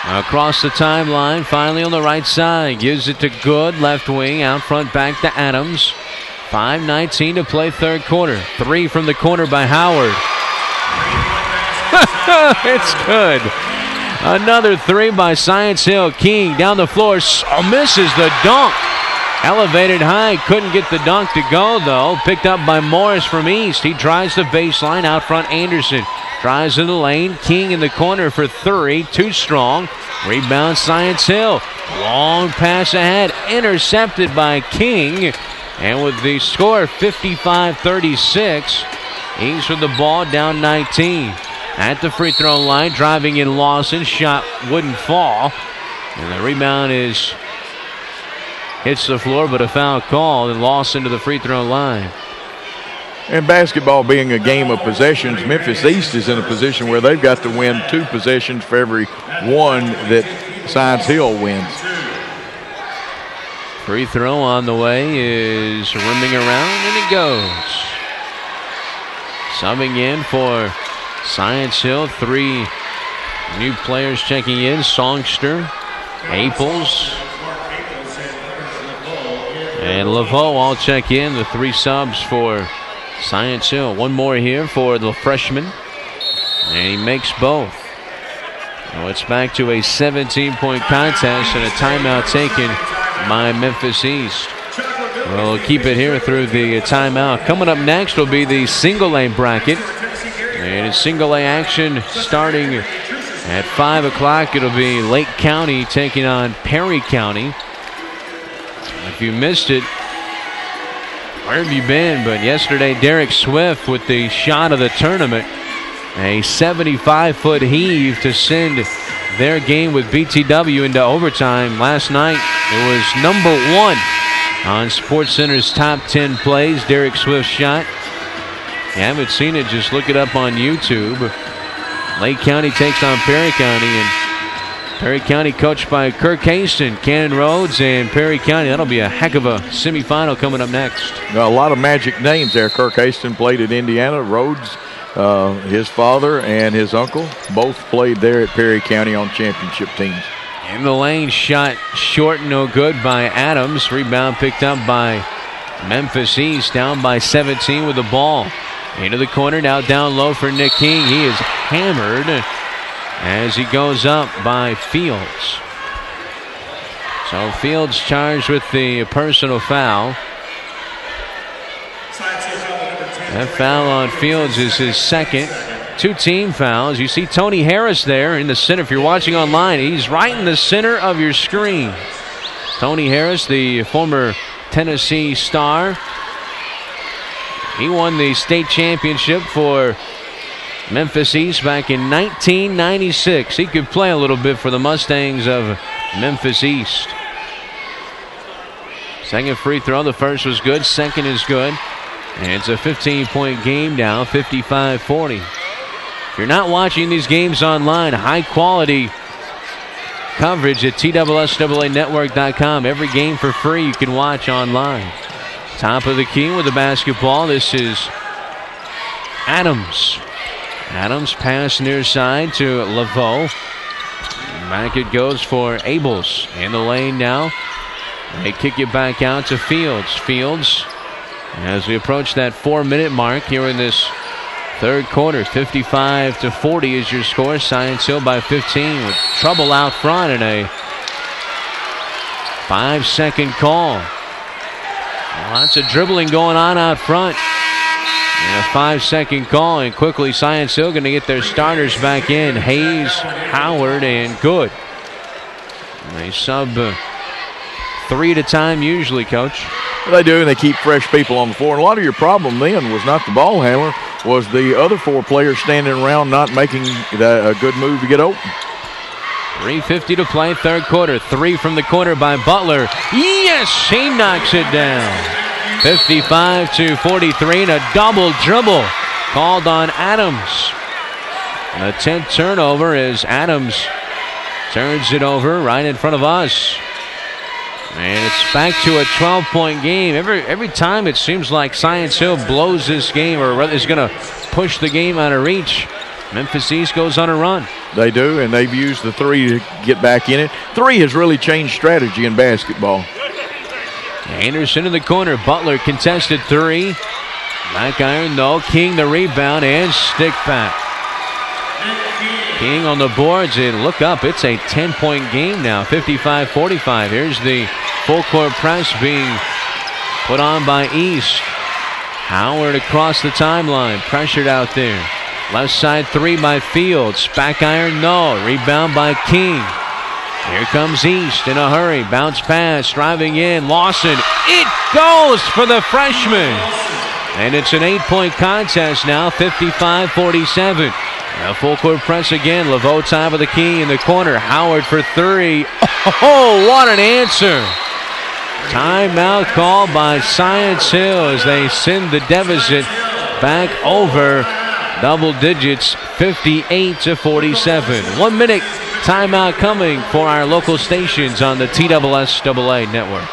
L: Across the timeline, finally on the right side. Gives it to Good, left wing, out front back to Adams. 5:19 to play third quarter. 3 from the corner by Howard. It's good. Another 3 by Science Hill. King down the floor, misses the dunk. Elevated high, couldn't get the dunk to go though. Picked up by Morris from East. He tries the baseline, out front Anderson. Tries in the lane, King in the corner for 3, too strong. Rebound Science Hill. Long pass ahead, intercepted by King. And with the score 55-36, East with the ball down 19. At the free throw line, driving in Lawson, shot wouldn't fall. And the rebound hits the floor, but a foul call, and Lawson to the free throw line.
J: And basketball being a game of possessions, Memphis East is in a position where they've got to win 2 possessions for every one that Science Hill wins.
L: Free throw on the way is rimming around, and it goes. Subbing in for Science Hill, 3 new players checking in. Songster, Aples, and Laveau all check in. The 3 subs for Science Hill. One more here for the freshman, and he makes both. Now it's back to a 17-point contest and a timeout taken by Memphis East. We'll keep it here through the timeout. Coming up next will be the single A bracket. And it's single A action starting at 5 o'clock. It'll be Lake County taking on Perry County. If you missed it, where have you been? But yesterday, Derek Swift with the shot of the tournament. A 75-foot heave to send their game with BTW into overtime. Last night, it was number 1 on SportsCenter's top 10 plays. Derek Swift's shot. If you haven't seen it, just look it up on YouTube. Lake County takes on Perry County, and Perry County coached by Kirk Haston, Cannon Rhodes, and Perry County. That'll be a heck of a semifinal coming up next.
J: A lot of magic names there. Kirk Haston played at Indiana. Rhodes, his father and his uncle, both played there at Perry County on championship teams.
L: In the lane, shot short, no good by Adams. Rebound picked up by Memphis East, down by 17 with the ball. Into the corner, now down low for Nick King. He is hammered as he goes up by Fields. So Fields charged with the personal foul. That foul on Fields is his second. 2 team fouls. You see Tony Harris there in the center. If you're watching online, he's right in the center of your screen. Tony Harris, the former Tennessee star. He won the state championship for Memphis East back in 1996. He could play a little bit for the Mustangs of Memphis East. Second free throw. The first was good. Second is good. And it's a 15-point game now, 55-40. If you're not watching these games online, high-quality coverage at TSSAA Every game for free you can watch online. Top of the key with the basketball. This is Adams. Adams pass near side to Laveau. Back it goes for Abels. In the lane now. They kick it back out to Fields. Fields, as we approach that 4-minute mark here in this Third quarter, 55-40 is your score. Science Hill by 15 with trouble out front and a 5-second call. Lots of dribbling going on out front. And a 5-second call, and quickly Science Hill going to get their starters back in. Hayes, Howard, and Good. And they sub 3 at a time usually, Coach.
J: Well, they do, and they keep fresh people on the floor. And a lot of your problem then was not the ball handler, was the other 4 players standing around not making a good move to get open.
L: 3:50 to play, third quarter. 3 from the corner by Butler. Yes, he knocks it down. 55-43, and a double dribble called on Adams. And a 10th turnover as Adams turns it over right in front of us. And it's back to a 12-point game. Every time it seems like Science Hill blows this game or is going to push the game out of reach, Memphis East goes on a run.
J: They do, and they've used the 3 to get back in it. 3 has really changed strategy in basketball.
L: Anderson in the corner. Butler contested 3. Back iron, no. King the rebound and stick back. King on the boards, and look up. It's a 10-point game now, 55-45. Here's the full court press being put on by East. Howard across the timeline, pressured out there. Left side 3 by Fields. Back iron, no. Rebound by King. Here comes East in a hurry. Bounce pass, driving in. Lawson. It goes for the freshman. And it's an 8-point contest now, 55-47. A full court press again. Laveau time with the key in the corner. Howard for 3. Oh, what an answer. Timeout called by Science Hill as they send the deficit back over double digits, 58-47. 1 minute timeout coming for our local stations on the TSSAA network.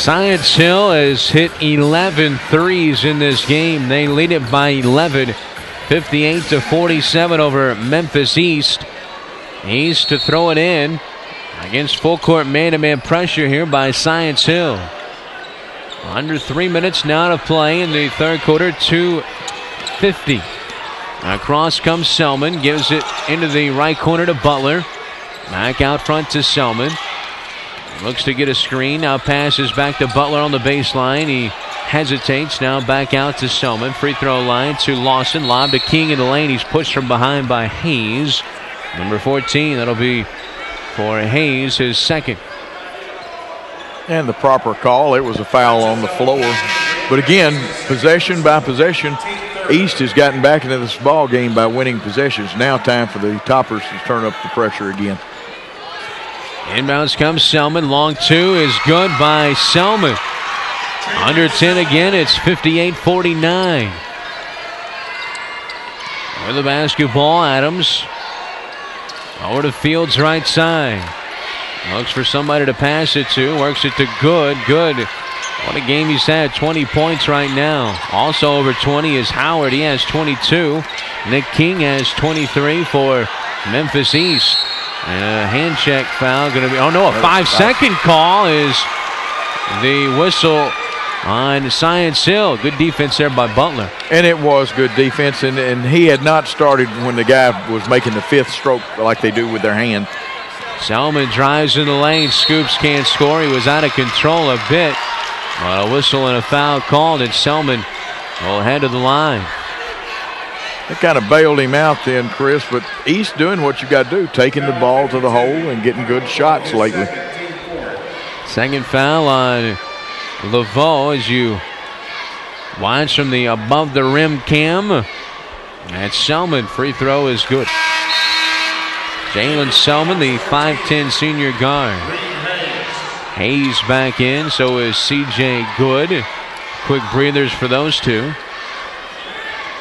L: Science Hill has hit 11 threes in this game. They lead it by 11, 58-47 over Memphis East. East to throw it in against full court man-to-man pressure here by Science Hill. Under 3 minutes now to play in the third quarter, 2:50. Across comes Selman, gives it into the right corner to Butler. Back out front to Selman. Looks to get a screen. Now passes back to Butler on the baseline. He hesitates. Now back out to Selman. Free throw line to Lawson. Lob to King in the lane. He's pushed from behind by Hayes. Number 14. That'll be for Hayes, his second.
J: And the proper call. It was a foul on the floor. But again, possession by possession, East has gotten back into this ball game by winning possessions. Now time for the Toppers to turn up the pressure again.
L: Inbounds comes Selman. Long 2 is good by Selman. Under 10 again. It's 58-49. With the basketball, Adams. Over to Fields right side. Looks for somebody to pass it to. Works it to Good. Good. What a game he's had. 20 points right now. Also over 20 is Howard. He has 22. Nick King has 23 for Memphis East. And a hand check foul going to be, oh no, a 5-second call is the whistle on Science Hill. Good defense there by Butler.
J: And it was good defense, and he had not started when the guy was making the 5th stroke like they do with their hand.
L: Selman drives in the lane, scoops, can't score. He was out of control a bit. Well, a whistle and a foul called, and Selman will head to the line.
J: They kind of bailed him out then, Chris, but East doing what you got to do, taking the ball to the hole and getting good shots lately.
L: Second foul on Laveau as you watch from the above the rim cam. That's Selman. Free throw is good. Jalen Selman, the 5'10 senior guard. Hayes back in, so is C.J. Good. Quick breathers for those two.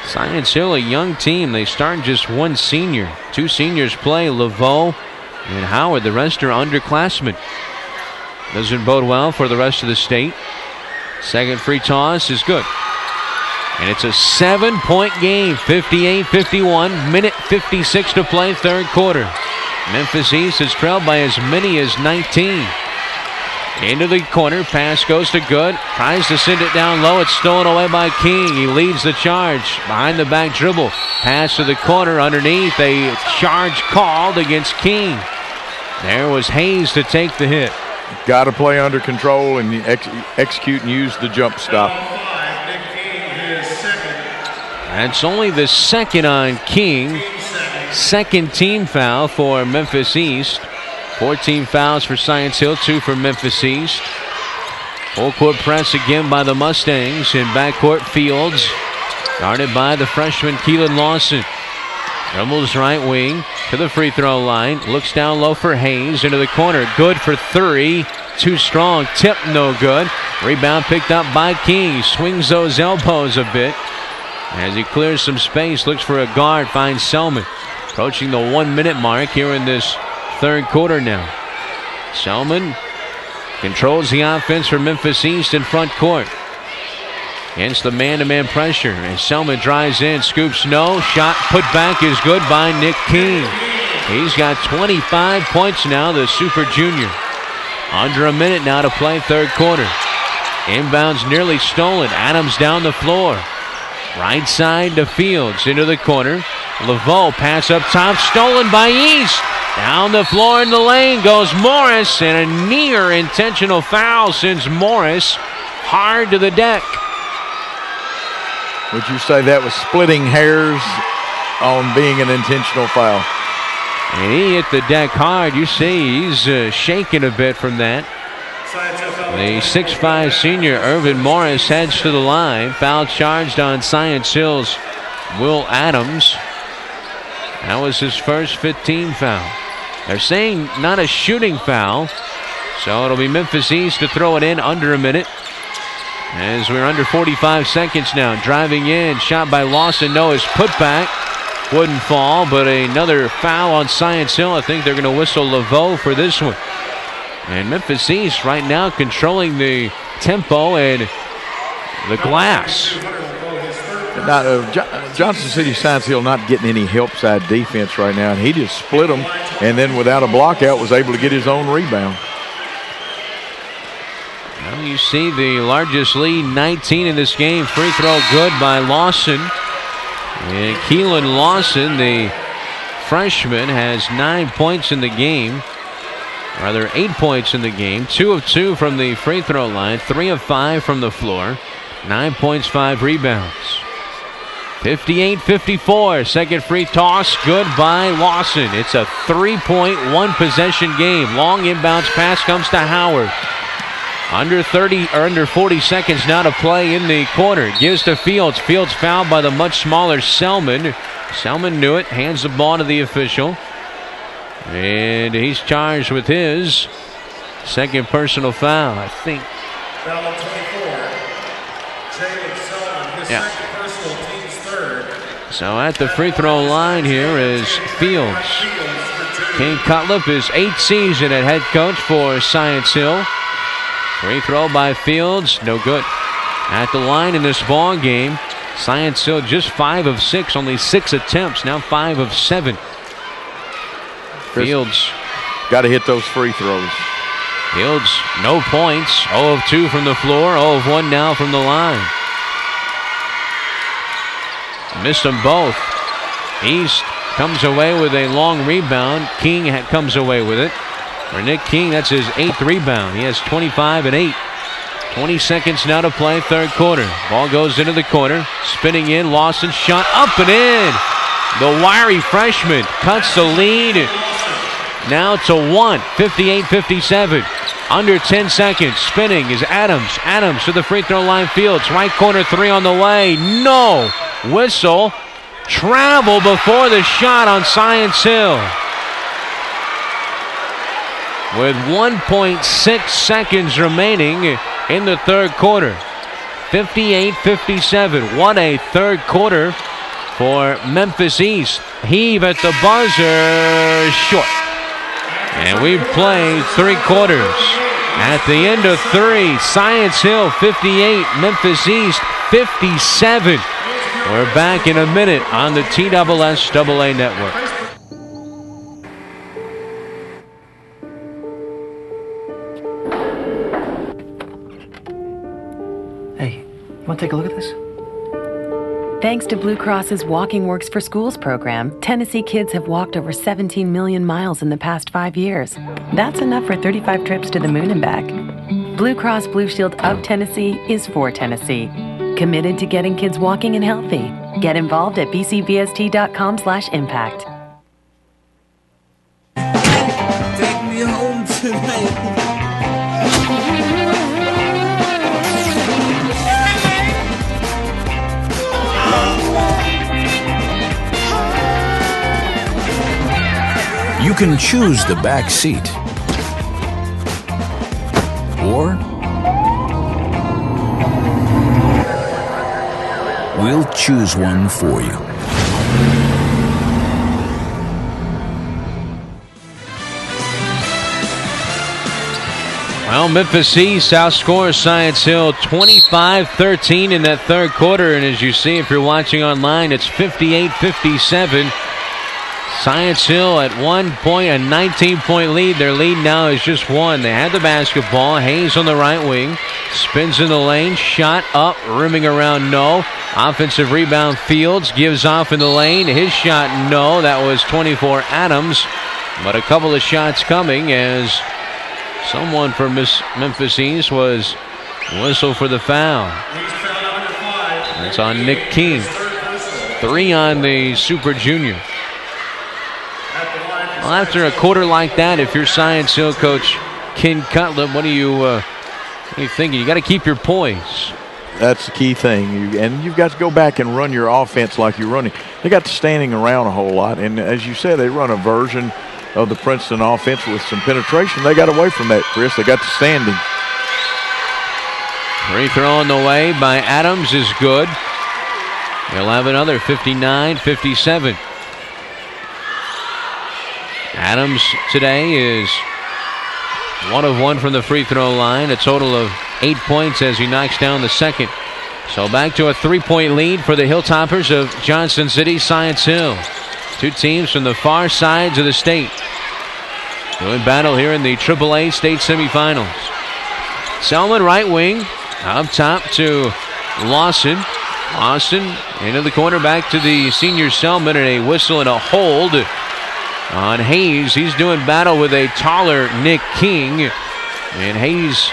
L: Science Hill, a young team. They start just one senior. Two seniors play, Laveau and Howard. The rest are underclassmen. Doesn't bode well for the rest of the state. Second free toss is good. And it's a 7-point game, 58-51, minute 56 to play, third quarter. Memphis East is trailed by as many as 19. Into the corner, pass goes to Good, tries to send it down low, it's stolen away by King. He leads the charge, behind the back dribble, pass to the corner underneath, a charge called against King. There was Hayes to take the hit.
J: Got to play under control and execute and use the jump stop.
L: That's only the second on King. Second team foul for Memphis East. 14 fouls for Science Hill, 2 for Memphis East. Full court press again by the Mustangs. In backcourt, Fields guarded by the freshman Keelan Lawson. Dribbles right wing to the free throw line. Looks down low for Hayes into the corner. Good for 3. Too strong. Tip no good. Rebound picked up by King. He swings those elbows a bit as he clears some space. Looks for a guard. Finds Selman. Approaching the 1 minute mark here in this third quarter now. Selman controls the offense for Memphis East in front court. Against the man-to-man pressure. And Selman drives in, scoops no. Shot put back is good by Nick King. He's got 25 points now, the super junior. Under a minute now to play third quarter. Inbounds nearly stolen. Adams down the floor. Right side to Fields into the corner. Laveau pass up top, stolen by East. Down the floor in the lane goes Morris, and a near intentional foul sends Morris hard to the deck.
J: Would you say that was splitting hairs on being an intentional foul?
L: And he hit the deck hard. You see he's shaking a bit from that. The 6'5 senior Irvin Morris heads to the line. Foul charged on Science Hill's Will Adams. That was his first 15 foul. They're saying not a shooting foul, so it'll be Memphis East to throw it in under a minute. As we're under 45 seconds now. Driving in, shot by Lawson. No, his putback wouldn't fall, but another foul on Science Hill. I think they're going to whistle Laveau for this one. And Memphis East right now controlling the tempo and the glass.
J: Johnson City Science Hill not getting any help side defense right now, and he just split them, and then without a block out was able to get his own rebound.
L: Well, you see the largest lead, 19 in this game. Free throw good by Lawson. And Keelan Lawson, the freshman, has 9 points in the game. Rather, 8 points in the game. 2 of 2 from the free throw line. 3 of 5 from the floor. 9 points, 5 rebounds. 58-54. Second free toss. Good by Lawson. It's a 3-point, 1 possession game. Long inbounds pass comes to Howard. Under 40 seconds now to play in the quarter. Gives to Fields. Fields fouled by the much smaller Selman. Selman knew it. Hands the ball to the official. And he's charged with his second personal foul, I think.
O: Foul 24. Jalen Selman, his second personal, team's third.
L: So at the free throw line here is Fields. King Cutlip, his 8th season at head coach for Science Hill. Free throw by Fields, no good. At the line in this ball game, Science Hill just 5 of 6, only 6 attempts, now 5 of 7. Fields
J: got to hit those free throws.
L: Fields, no points. 0 of 2 from the floor, 0 of 1 now from the line. Missed them both. East comes away with a long rebound. King comes away with it. For Nick King, that's his 8th rebound. He has 25 and 8. 20 seconds now to play, third quarter. Ball goes into the corner. Spinning in, Lawson shot up and in. The wiry freshman cuts the lead. Now to 1, 58-57. Under 10 seconds. Spinning is Adams. Adams to the free throw line. Fields. Right corner three on the way. No. Whistle. Travel before the shot on Science Hill. With 1.6 seconds remaining in the third quarter. 58-57. What a third quarter for Memphis East. Heave at the buzzer. Short. And we've played three quarters. At the end of three, Science Hill 58, Memphis East 57. We're back in a minute on the TSSAA network.
Q: Hey, you want to take a look at this?
B: Thanks to Blue Cross's Walking Works for Schools program, Tennessee kids have walked over 17 million miles in the past 5 years. That's enough for 35 trips to the moon and back. Blue Cross Blue Shield of Tennessee is for Tennessee. Committed to getting kids walking and healthy. Get involved at bcbst.com/impact.
C: Take me home tonight.
D: You can choose the back seat, or we'll choose one for you.
L: Well, Memphis East outscores Science Hill 25-13 in that third quarter, and as you see if you're watching online, it's 58-57. Science Hill at 1 point, a 19-point lead. Their lead now is just one. They had the basketball. Hayes on the right wing. Spins in the lane. Shot up. Rimming around, no. Offensive rebound, Fields. Gives off in the lane. His shot, no. That was 24 Adams. But a couple of shots coming as someone from Memphis East was whistled for the foul. It's on Nick King. 3 on the Super Junior. Well, after a quarter like that, if you're Science Hill coach Ken Cutlip, what are you thinking? You got to keep your poise.
J: That's the key thing. And you've got to go back and run your offense like you're running. They got to standing around a whole lot. And as you said, they run a version of the Princeton offense with some penetration. They got away from that, Chris. They got to standing.
L: Free throw on the way by Adams is good. He'll have another 59-57. Adams today is 1 of 1 from the free throw line, a total of 8 points as he knocks down the second. So back to a 3-point lead for the Hilltoppers of Johnson City, Science Hill. Two teams from the far sides of the state doing battle here in the AAA state semifinals. Selman right wing, up top to Lawson. Lawson into the corner, back to the senior Selman, and a whistle and a hold on Hayes. He's doing battle with a taller Nick King. And Hayes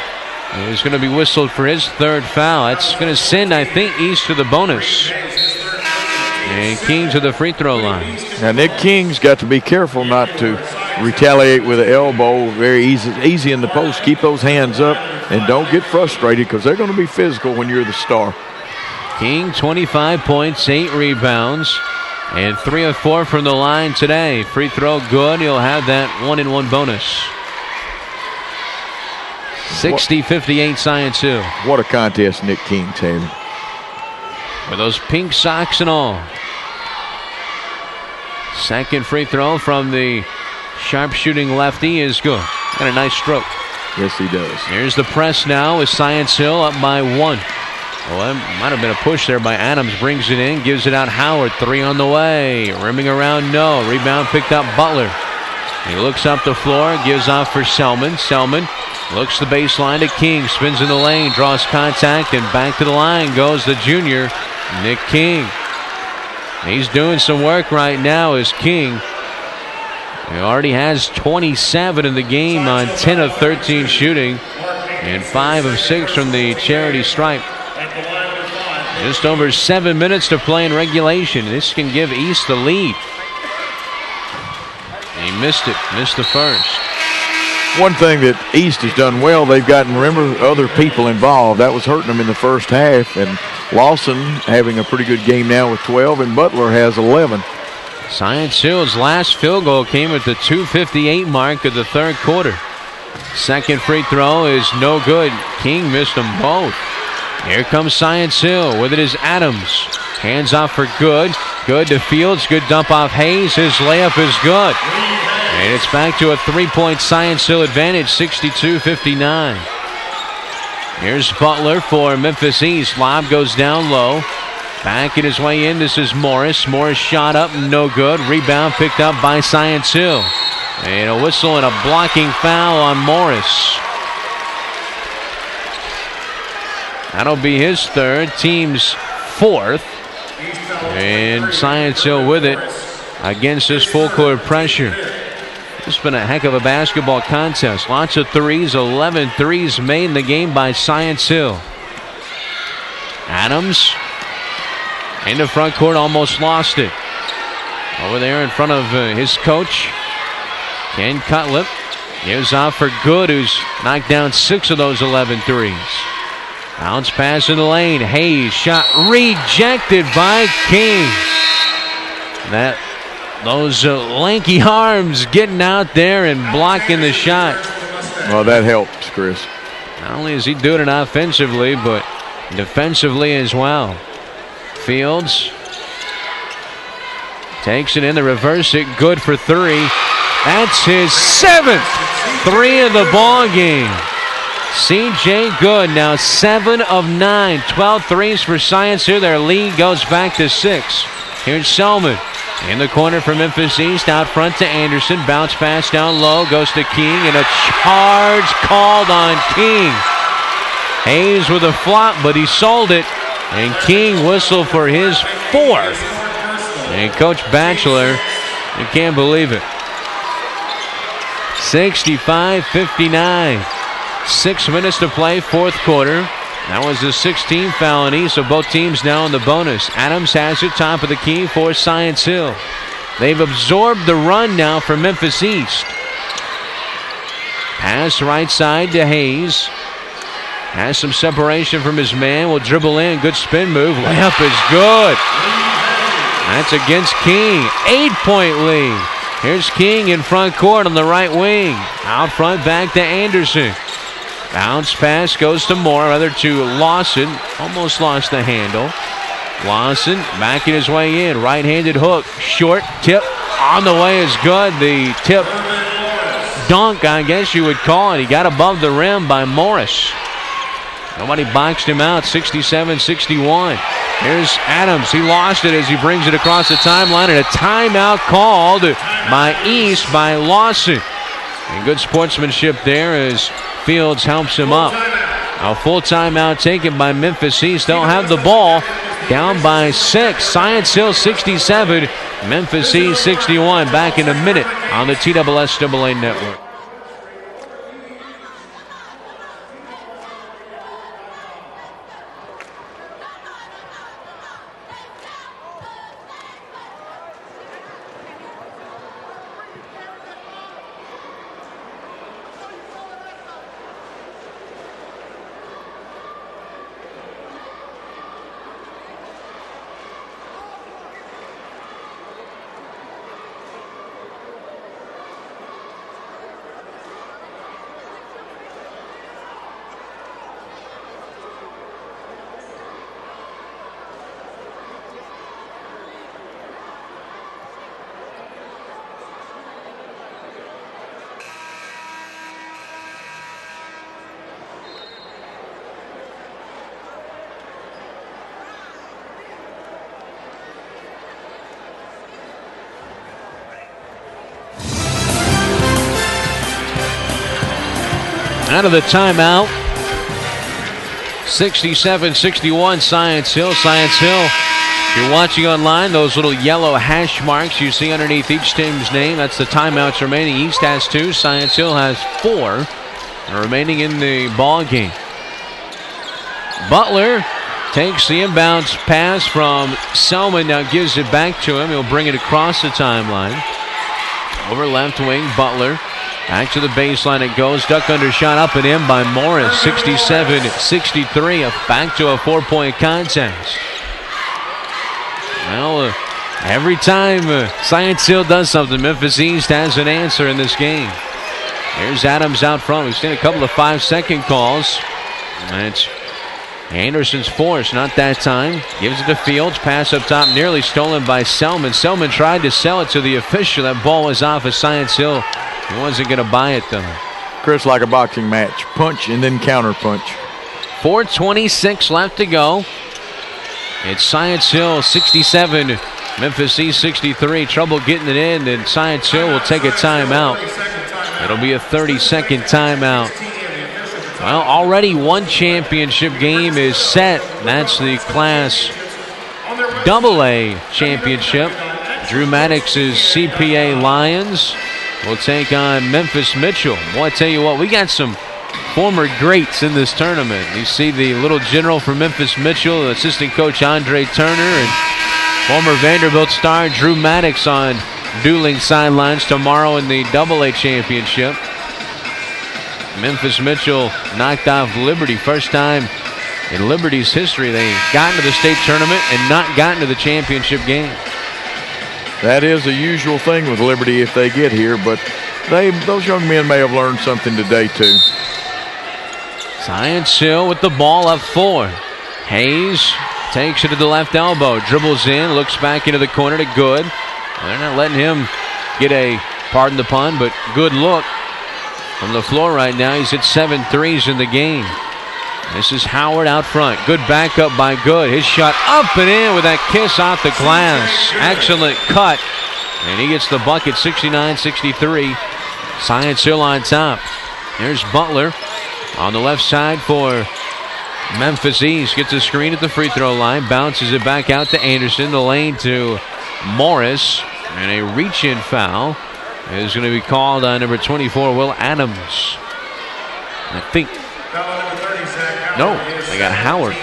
L: is going to be whistled for his third foul. That's going to send, I think, East to the bonus. And King to the free throw line.
J: Now, Nick King's got to be careful not to retaliate with an elbow. Very easy in the post. Keep those hands up and don't get frustrated because they're going to be physical when you're the star.
L: King, 25 points, 8 rebounds. And 3 of 4 from the line today. Free throw good. He'll have that 1-and-1 bonus. 60-58 Science Hill.
J: What a contest Nick King's having.
L: With those pink socks and all. Second free throw from the sharpshooting lefty is good. Got a nice stroke.
J: Yes, he does.
L: Here's the press now with Science Hill up by 1. Well, that might have been a push there by Adams. Brings it in, gives it out Howard. 3 on the way. Rimming around, no. Rebound picked up Butler. He looks up the floor, gives off for Selman. Selman looks the baseline to King. Spins in the lane, draws contact, and back to the line goes the junior, Nick King. He's doing some work right now as King. He already has 27 in the game on 10 of 13 shooting. and 5 of 6 from the charity stripe. Just over 7 minutes to play in regulation. This can give East the lead. He missed it, missed the first.
J: One thing that East has done well, they've gotten, remember, other people involved. That was hurting them in the first half. And Lawson having a pretty good game now with 12, and Butler has 11.
L: Science Hill's last field goal came at the 2:58 mark of the third quarter. Second free throw is no good. King missed them both. Here comes Science Hill. With it is Adams. Hands off for Good. Good to Fields. Good dump off Hayes. His layup is good. And it's back to a 3-point Science Hill advantage, 62-59. Here's Butler for Memphis East. Lob goes down low. Backing his way in, this is Morris. Morris shot up, no good. Rebound picked up by Science Hill. And a whistle and a blocking foul on Morris. That'll be his third, team's fourth. And Science Hill with it against this full court pressure. It's been a heck of a basketball contest. Lots of threes, 11 threes made in the game by Science Hill. Adams into front court, almost lost it. Over there in front of his coach, Ken Cutlip. Gives off for Good, who's knocked down 6 of those 11 threes. Bounce pass in the lane. Hayes shot rejected by King. Those lanky arms getting out there and blocking the shot.
J: Well, that helps, Chris.
L: Not only is he doing it offensively, but defensively as well. Fields takes it in to reverse it. Good for 3. That's his 7th 3 of the ball game. C.J. Good now 7 of 9. 12 threes for Science here. Their lead goes back to 6. Here's Selman in the corner for Memphis East. Out front to Anderson. Bounce pass down low. Goes to King. And a charge called on King. Hayes with a flop, but he sold it. And King whistled for his 4th. And Coach Batchelor, you can't believe it. 65-59. 6 minutes to play, fourth quarter. That was the 16th foul on East, so both teams now in the bonus. Adams has it, top of the key for Science Hill. They've absorbed the run now for Memphis East. Pass right side to Hayes. Has some separation from his man. Will dribble in. Good spin move. Layup is good. That's against King. 8-point lead. Here's King in front court on the right wing. Out front, back to Anderson. Bounce pass goes to Moore, rather to Lawson. Almost lost the handle. Lawson backing his way in. Right-handed hook. Short tip on the way is good. The tip dunk, I guess you would call it. He got above the rim by Morris. Nobody boxed him out. 67-61. Here's Adams. He lost it as he brings it across the timeline. And a timeout called by East by Lawson. And good sportsmanship there as Fields helps him up. A full timeout taken by Memphis East. They'll have the ball down by 6. Science Hill 67. Memphis East 61. Back in a minute on the TSSAA network. Out of the timeout. 67-61 Science Hill. Science Hill, if you're watching online, those little yellow hash marks you see underneath each team's name, that's the timeouts remaining. East has 2. Science Hill has 4. remaining in the ball game. Butler takes the inbounds pass from Selman, now gives it back to him. He'll bring it across the timeline. Over left wing, Butler. Back to the baseline it goes. Duck under shot up and in by Morris. 67-63. Back to a 4-point contest. Well, every time Science Hill does something, Memphis East has an answer in this game. Here's Adams out front. We've seen a couple of 5-second calls. That's Anderson's force, not that time. Gives it to Fields. Pass up top, nearly stolen by Selman. Selman tried to sell it to the official. That ball was off of Science Hill. He wasn't going to buy it, though.
J: Chris, like a boxing match. Punch and then counter punch.
L: 4:26 left to go. It's Science Hill 67, Memphis East 63. Trouble getting it in, and Science Hill will take a timeout. It'll be a 30-second timeout. Well, already one championship game is set. That's the Class AA championship. Drew Maddox's CPA Lions will take on Memphis Mitchell. Boy, I tell you what, we got some former greats in this tournament. You see the little general from Memphis Mitchell, assistant coach Andre Turner, and former Vanderbilt star Drew Maddox on dueling sidelines tomorrow in the AA championship. Memphis Mitchell knocked off Liberty. First time in Liberty's history they got into the state tournament and not gotten to the championship game.
J: That is a usual thing with Liberty if they get here, but those young men may have learned something today too.
L: Science Hill with the ball up 4. Hayes takes it to the left elbow, dribbles in, looks back into the corner to Good. They're not letting him get a, pardon the pun, but good look from the floor right now. He's hit 7 threes in the game. This is Howard out front. Good backup by Good. His shot up and in with that kiss off the glass. Excellent cut. And he gets the bucket, 69-63. Science Hill on top. There's Butler on the left side for Memphis East. Gets a screen at the free throw line. Bounces it back out to Anderson. The lane to Morris. And a reach-in foul is going to be called on number 24, Will Adams. I think. No, they got Howard.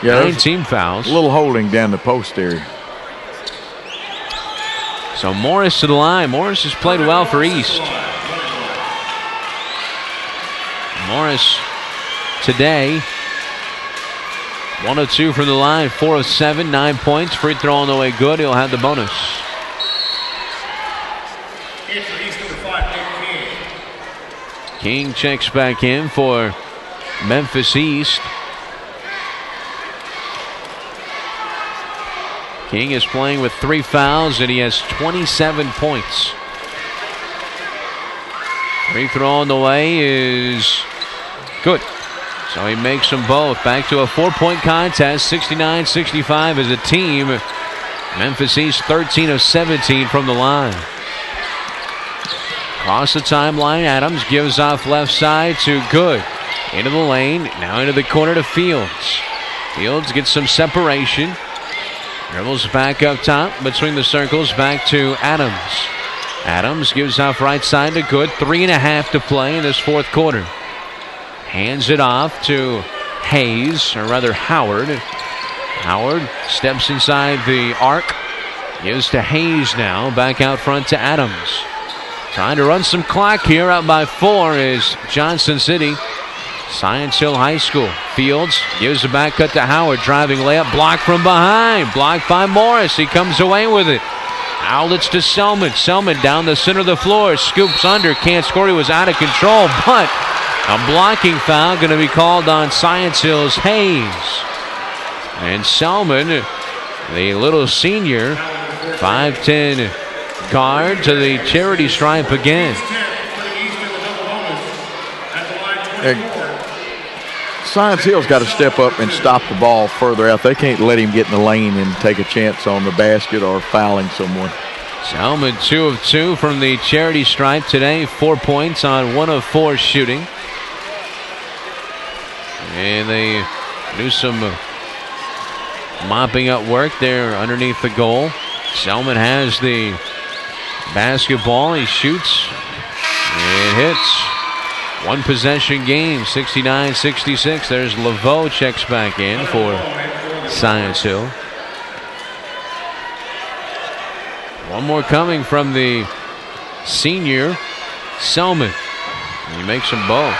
J: Yeah,
L: 9 team fouls.
J: A little holding down the post area.
L: So Morris to the line. Morris has played well for East. Morris today, 1 of 2 from the line, 4 of 7, 9 points. Free throw on the way good. He'll have the bonus. King checks back in for Memphis East. King is playing with 3 fouls and he has 27 points. Free throw on the way is good. So he makes them both. Back to a 4-point contest, 69-65 as a team. Memphis East 13 of 17 from the line. Across the timeline, Adams gives off left side to Good. Into the lane, now into the corner to Fields. Fields gets some separation. Dribbles back up top between the circles, back to Adams. Adams gives off right side to Good. 3.5 to play in this fourth quarter. Hands it off to Hayes, or rather Howard. Howard steps inside the arc. Gives to Hayes now. Back out front to Adams. Trying to run some clock here. Up by 4 is Johnson City. Science Hill High School. Fields gives a back cut to Howard. Driving layup. Blocked from behind. Blocked by Morris. He comes away with it. Outlets to Selman. Selman down the center of the floor. Scoops under. Can't score. He was out of control. But a blocking foul going to be called on Science Hill's Hayes. And Selman, the little senior, 5'10" guard to the charity stripe again.
J: Science Hill's got to step up and stop the ball further out. They can't let him get in the lane and take a chance on the basket or fouling someone.
L: Selman 2 of 2 from the charity stripe today. 4 points on 1 of 4 shooting. And they do some mopping up work there underneath the goal. Selman has the basketball. He shoots. It hits. One possession game, 69-66. There's Laveau checks back in for Science Hill. One more coming from the senior, Selman. He makes them both.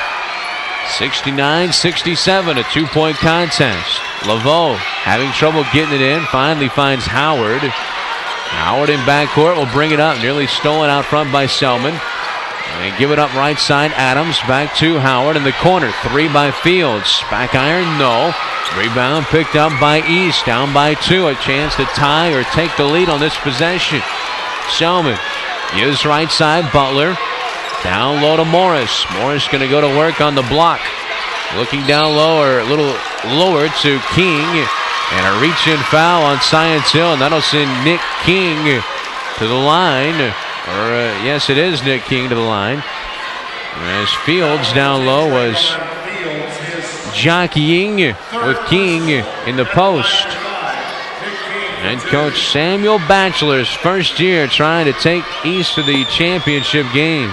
L: 69-67, a 2-point contest. Laveau having trouble getting it in, finally finds Howard. Howard in backcourt will bring it up, nearly stolen out front by Selman. And give it up right side, Adams back to Howard in the corner. 3 by Fields. Back iron, no. Rebound picked up by East, down by 2. A chance to tie or take the lead on this possession. Selman gives right side, Butler. Down low to Morris. Morris going to go to work on the block. Looking down low, or a little lower to King. And a reach-in foul on Science Hill, and that'll send Nick King to the line. Yes, it is Nick King to the line. As Fields down low was jockeying with King in the post. And Coach Samuel Batchelor's first year trying to take East to the championship game.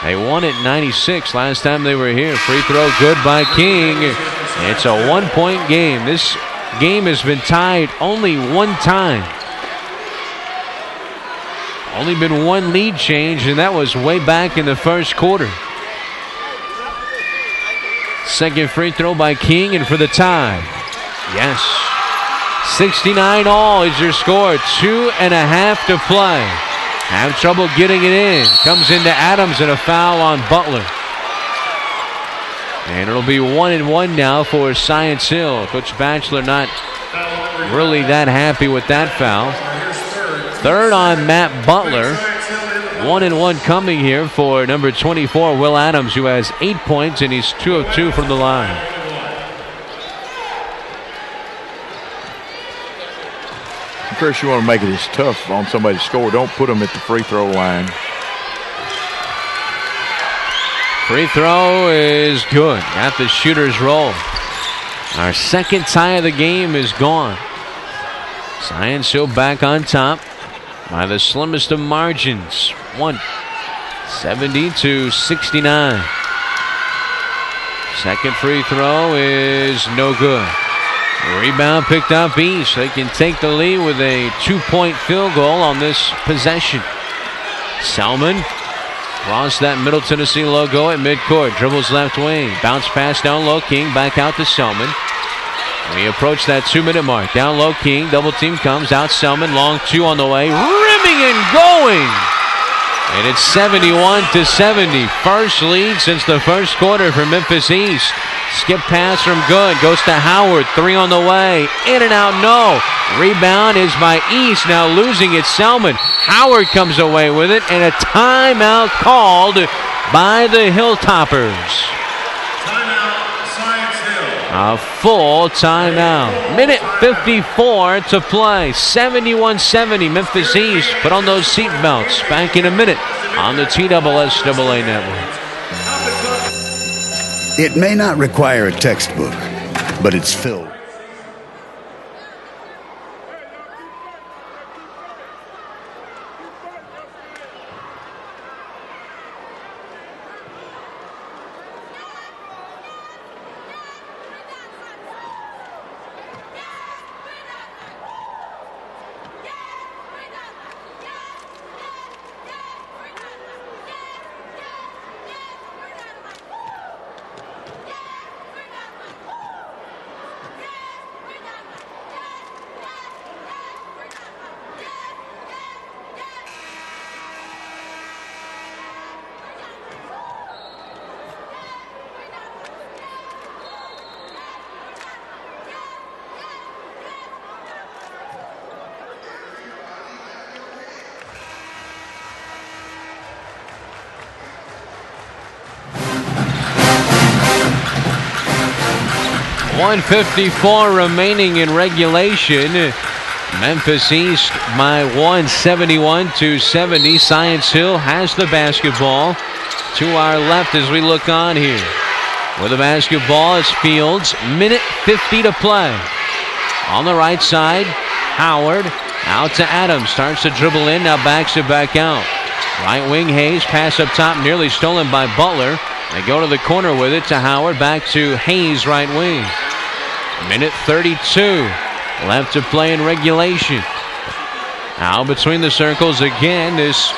L: They won it 96 last time they were here. Free throw good by King. It's a 1-point game. This game has been tied only one time. Only been one lead change, and that was way back in the first quarter. Second free throw by King, and for the tie. Yes. 69 all is your score. 2.5 to play. Have trouble getting it in. Comes into Adams, and a foul on Butler. And it'll be 1-1 now for Science Hill. Coach Batchelor not really that happy with that foul. Third on Matt Butler. 1-1 coming here for number 24, Will Adams, who has 8 points, and he's 2 of 2 from the line.
J: First, you want to make it as tough on somebody to score. Don't put them at the free throw line.
L: Free throw is good. Got the shooter's roll. Our second tie of the game is gone. Science Hill back on top by the slimmest of margins. 70-69. Second free throw is no good. Rebound picked up East. They can take the lead with a 2-point field goal on this possession. Selman lost that Middle Tennessee logo at midcourt. Dribbles left wing. Bounce pass down low. King back out to Selman. We approach that 2-minute mark. Down low, King. Double team comes out. Selman, long 2 on the way. Rimming and going. And it's 71-70. First lead since the first quarter for Memphis East. Skip pass from Good. Goes to Howard. 3 on the way. In and out, no. Rebound is by East. Now losing it, Selman. Howard comes away with it. And a timeout called by the Hilltoppers. A full timeout. Minute 54 to play. 71-70 Memphis East. Put on those seatbelts. Back in a minute on the TSSAA network.
R: It may not require a textbook, but it's filled.
L: .154 remaining in regulation. Memphis East by 171-70. Science Hill has the basketball. To our left as we look on here. With the basketball is Fields. Minute 50 to play. On the right side, Howard out to Adams. Starts to dribble in, now backs it back out. Right wing Hayes, pass up top, nearly stolen by Butler. They go to the corner with it to Howard. Back to Hayes, right wing. Minute 32 left to play in regulation. Now between the circles again. This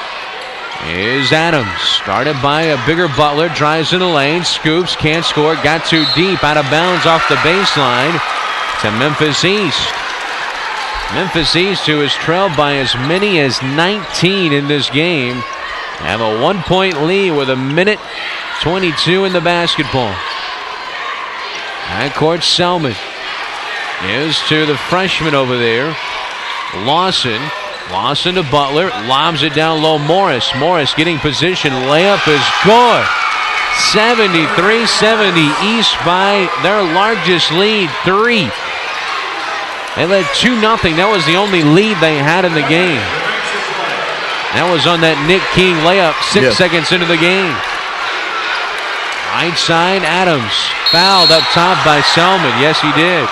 L: is Adams. Started by a bigger Butler. Drives in the lane. Scoops. Can't score. Got too deep. Out of bounds off the baseline to Memphis East. Memphis East, who is trailed by as many as 19 in this game, have a 1-point lead with a minute 22 in the basketball. Backcourt Selman is to the freshman over there. Lawson to Butler. Lobs it down low. Morris getting position. Layup is good. 73-70 East by their largest lead, 3. They led 2-0. That was the only lead they had in the game. That was on that Nick King layup 6 seconds into the game. Right side, Adams. Fouled up top by Selman. Yes, he did.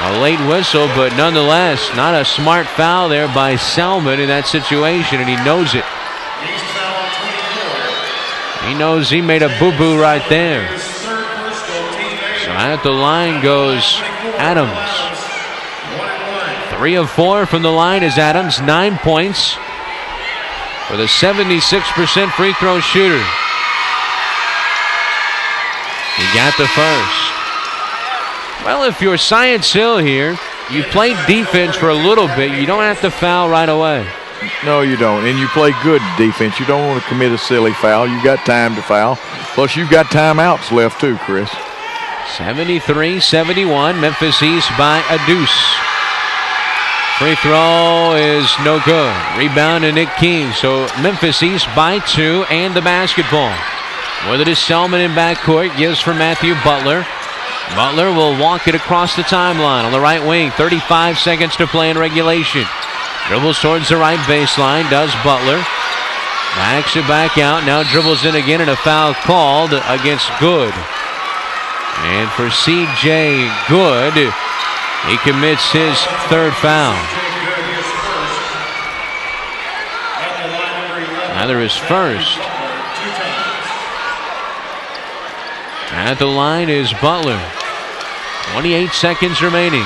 L: A late whistle, but nonetheless, not a smart foul there by Selman in that situation, and he knows it. He knows he made a boo-boo right there. So at the line goes Adams. 3 of 4 from the line is Adams. 9 points for the 76% free throw shooter. He got the first. Well, if you're Science Hill here, you play defense for a little bit. You don't have to foul right away.
J: No, you don't. And you play good defense. You don't want to commit a silly foul. You got time to foul. Plus, you've got timeouts left too, Chris.
L: 73-71. Memphis East by a deuce. Free throw is no good. Rebound to Nick King. So Memphis East by 2 and the basketball. With it is Selman in backcourt. Gives for Matthew Butler. Butler will walk it across the timeline on the right wing. 35 seconds to play in regulation. Dribbles towards the right baseline. Does Butler. Backs it back out. Now dribbles in again and a foul called against Good. And for C.J. Good, he commits his 3rd foul. Either his first. At the line is Butler. 28 seconds remaining.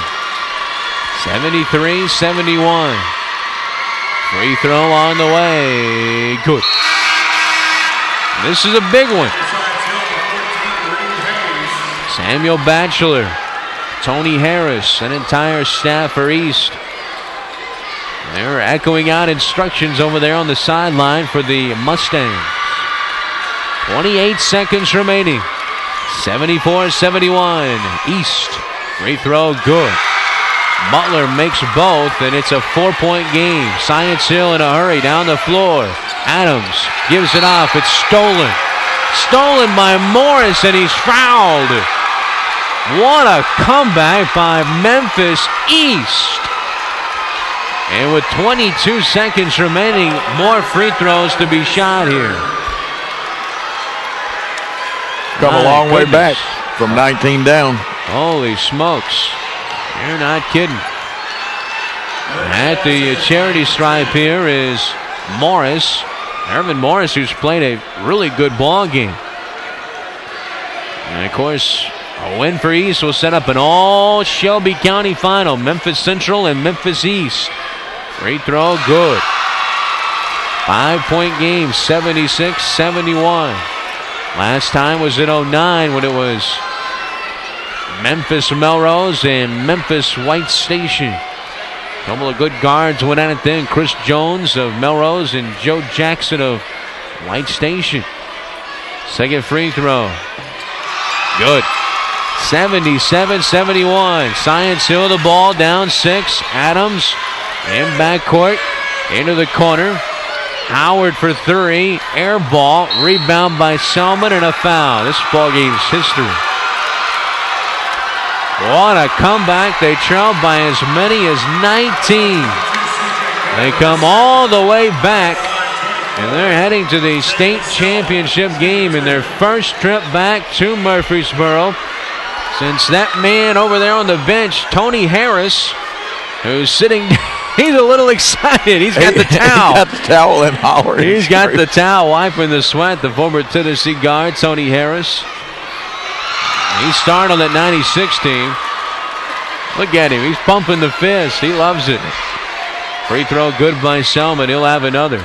L: 73-71. Free throw on the way. Good. This is a big one. Samuel Batchelor, Tony Harris, an entire staff for East. They're echoing out instructions over there on the sideline for the Mustangs. 28 seconds remaining. 74-71. East. Free throw good. Butler makes both, and it's a 4-point game. Science Hill in a hurry down the floor. Adams gives it off. It's stolen. Stolen by Morris, and he's fouled. What a comeback by Memphis East. And with 22 seconds remaining, more free throws to be shot here.
J: Come a long way back from 19 down.
L: Holy smokes. You're not kidding. At the charity stripe here is Morris. Ervin Morris, who's played a really good ball game. And of course, a win for East will set up an all Shelby County final. Memphis Central and Memphis East. Free throw good. 5-point game, 76-71. Last time was in 09 when it was Memphis Melrose and Memphis White Station. A couple of good guards went at it then. Chris Jones of Melrose and Joe Jackson of White Station. Second free throw. Good. 77-71. Science Hill the ball down 6. Adams in backcourt into the corner. Howard for 3. Air ball. Rebound by Selman and a foul. This ball game's history. What a comeback. They trailed by as many as 19. They come all the way back, and they're heading to the state championship game in their first trip back to Murfreesboro since that man over there on the bench, Tony Harris, who's sitting He's a little excited. He's got the towel.
J: He's got the towel and hollering.
L: He's got the towel wiping the sweat. The former Tennessee guard, Tony Harris. He started on that 96 team. Look at him. He's pumping the fist. He loves it. Free throw good by Selman. He'll have another.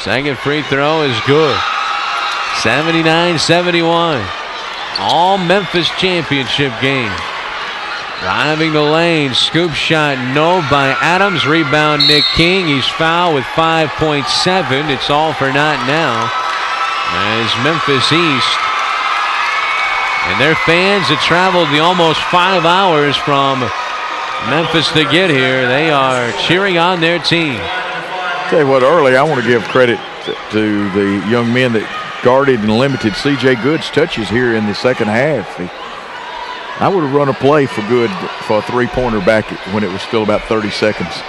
L: Second free throw is good. 79-71. All Memphis championship game. Driving the lane. Scoop shot no by Adams. Rebound Nick King. He's fouled with 5.7. It's all for naught now. As Memphis East and their fans that traveled the almost 5 hours from Memphis to get here, they are cheering on their team.
J: Tell you what, early I want to give credit to the young men that guarded and limited C.J. Good's touches here in the second half. I would have run a play for Good for a three-pointer back when it was still about 30 seconds.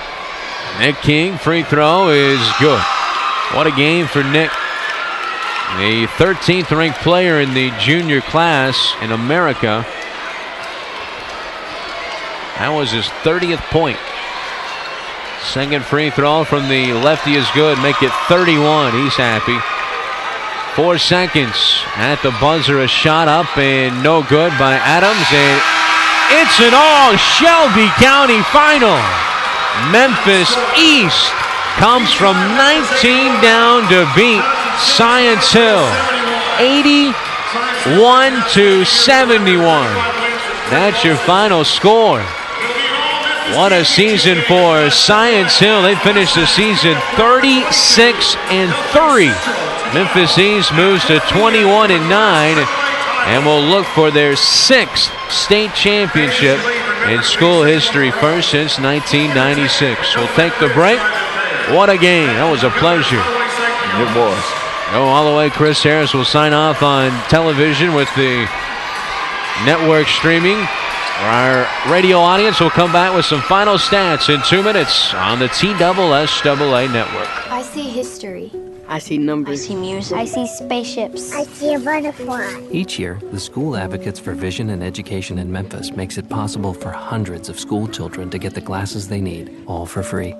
L: Nick King, free throw is good. What a game for Nick. The 13th ranked player in the junior class in America. That was his 30th point. Second free throw from the lefty is good. Make it 31. He's happy. 4 seconds at the buzzer. A shot up and no good by Adams. And it's an all Shelby County final. Memphis East comes from 19 down to beat Science Hill. 81-71. That's your final score. What a season for Science Hill. They finished the season 36-3. Memphis East moves to 21-9 and will look for their 6th state championship in school history, first since 1996. We'll take the break. What a game. That was a pleasure.
J: It was.
L: Go all the way. Chris Harris will sign off on television with the network streaming. Our radio audience will come back with some final stats in 2 minutes on the TSSAA network.
N: I see history.
M: I see numbers.
N: I see music. I see spaceships. I see a butterfly.
P: Each year, the School Advocates for Vision and Education in Memphis makes it possible for hundreds of school children to get the glasses they need, all for free.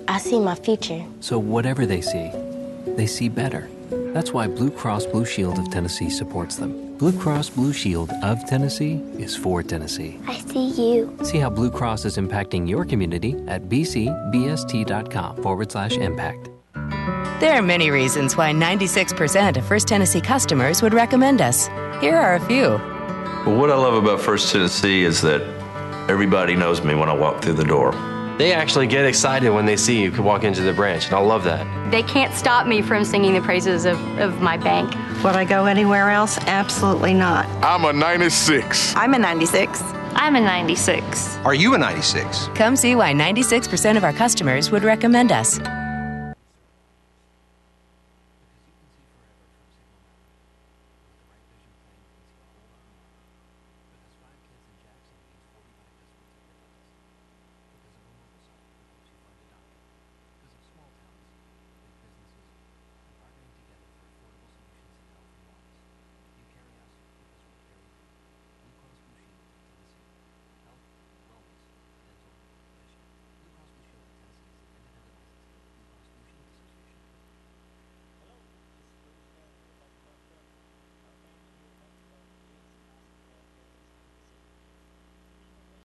N: I see my future.
P: So whatever they see better. That's why Blue Cross Blue Shield of Tennessee supports them. Blue Cross Blue Shield of Tennessee is for Tennessee.
N: I see you.
P: See how Blue Cross is impacting your community at bcbst.com/impact.
E: There are many reasons why 96% of First Tennessee customers would recommend us. Here are a few.
F: Well, what I love about First Tennessee is that everybody knows me when I walk through the door.
G: They actually get excited when they see you walk into the branch, and I love that.
H: They can't stop me from singing the praises of my bank.
I: Would I go anywhere else? Absolutely not.
V: I'm a 96.
I: I'm a 96.
H: I'm a 96.
V: Are you a 96?
E: Come see why 96% of our customers would recommend us.